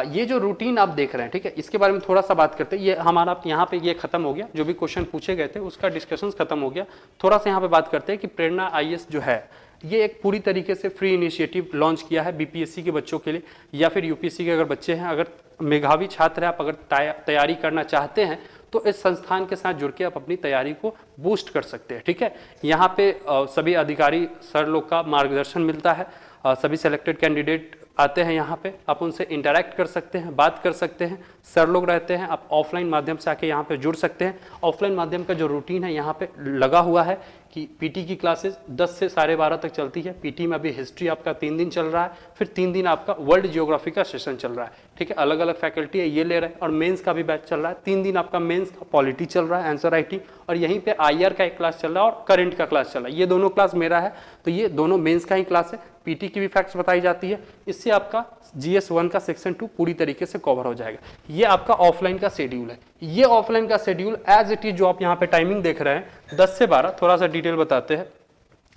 ये जो रूटीन आप देख रहे हैं, ठीक है, इसके बारे में थोड़ा सा बात करते हैं। ये हमारा यहाँ पे ये खत्म हो गया, जो भी क्वेश्चन पूछे गए थे उसका डिस्कशन खत्म हो गया। थोड़ा सा यहाँ पे बात करते हैं कि प्रेरणा IAS जो है, ये एक पूरी तरीके से फ्री इनिशिएटिव लॉन्च किया है BPSC के बच्चों के लिए, या फिर UPSC के अगर बच्चे हैं, अगर मेधावी छात्र हैं, आप अगर तैयारी करना चाहते हैं तो इस संस्थान के साथ जुड़ के आप अपनी तैयारी को बूस्ट कर सकते हैं, ठीक है। यहाँ पे सभी अधिकारी सर लोग का मार्गदर्शन मिलता है, सभी सेलेक्टेड कैंडिडेट आते हैं यहाँ पे, आप उनसे इंटरेक्ट कर सकते हैं, बात कर सकते हैं, सर लोग रहते हैं, आप ऑफलाइन माध्यम से आके यहाँ पे जुड़ सकते हैं। ऑफलाइन माध्यम का जो रूटीन है यहाँ पे लगा हुआ है कि पीटी की क्लासेस 10 से 12:30 तक चलती है। पीटी में अभी हिस्ट्री आपका 3 दिन चल रहा है, फिर 3 दिन आपका वर्ल्ड जियोग्राफी का सेशन चल रहा है, ठीक है। अलग अलग फैकल्टी है ये ले रहे हैं, और मेंस का भी बैच चल रहा है। 3 दिन आपका मेंस का पॉलिटी चल रहा है, आंसर राइटिंग, और यहीं पे आईआर का एक क्लास चल रहा है और करंट का क्लास चल रहा है। ये दोनों क्लास मेरा है, तो ये दोनों मेंस का ही क्लास है। पीटी की भी फैक्ट्स बताई जाती है, इससे आपका GS1 का सेक्शन 2 पूरी तरीके से कवर हो जाएगा। ये आपका ऑफलाइन का शेड्यूल है। ये ऑफलाइन का शेड्यूल एज इट इज जो आप यहाँ पे टाइमिंग देख रहे हैं 10 से 12, थोड़ा सा डिटेल बताते हैं।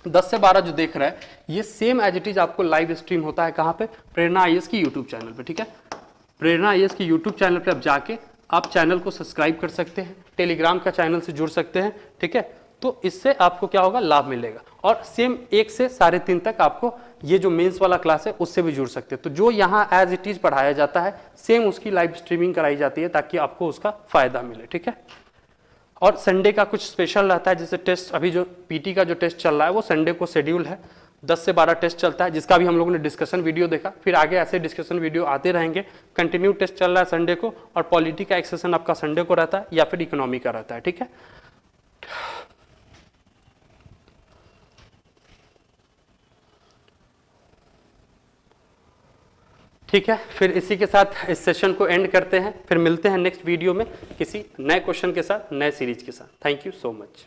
10 से 12 जो देख रहे हैं ये सेम एज इट इज आपको लाइव स्ट्रीम होता है, कहाँ पे? प्रेरणा IAS की यूट्यूब चैनल पे, ठीक है। प्रेरणा IAS की यूट्यूब चैनल पे आप जाके आप चैनल को सब्सक्राइब कर सकते हैं, टेलीग्राम का चैनल से जुड़ सकते हैं, ठीक है। तो इससे आपको क्या होगा, लाभ मिलेगा। और सेम 1 से 3:30 तक आपको ये जो मेंस वाला क्लास है उससे भी जुड़ सकते हैं। तो जो यहाँ एज इट इज पढ़ाया जाता है सेम उसकी लाइव स्ट्रीमिंग कराई जाती है, ताकि आपको उसका फायदा मिले, ठीक है। और संडे का कुछ स्पेशल रहता है, जैसे टेस्ट, अभी जो पीटी का जो टेस्ट चल रहा है वो संडे को शेड्यूल है, 10 से 12 टेस्ट चलता है, जिसका भी हम लोगों ने डिस्कशन वीडियो देखा। फिर आगे ऐसे डिस्कशन वीडियो आते रहेंगे। कंटिन्यू टेस्ट चल रहा है संडे को, और पॉलिटी का एक सेशन आपका संडे को रहता है या फिर इकोनॉमी का रहता है, ठीक है। ठीक है, फिर इसी के साथ इस सेशन को एंड करते हैं। फिर मिलते हैं नेक्स्ट वीडियो में किसी नए क्वेश्चन के साथ, नए सीरीज के साथ। Thank you so much.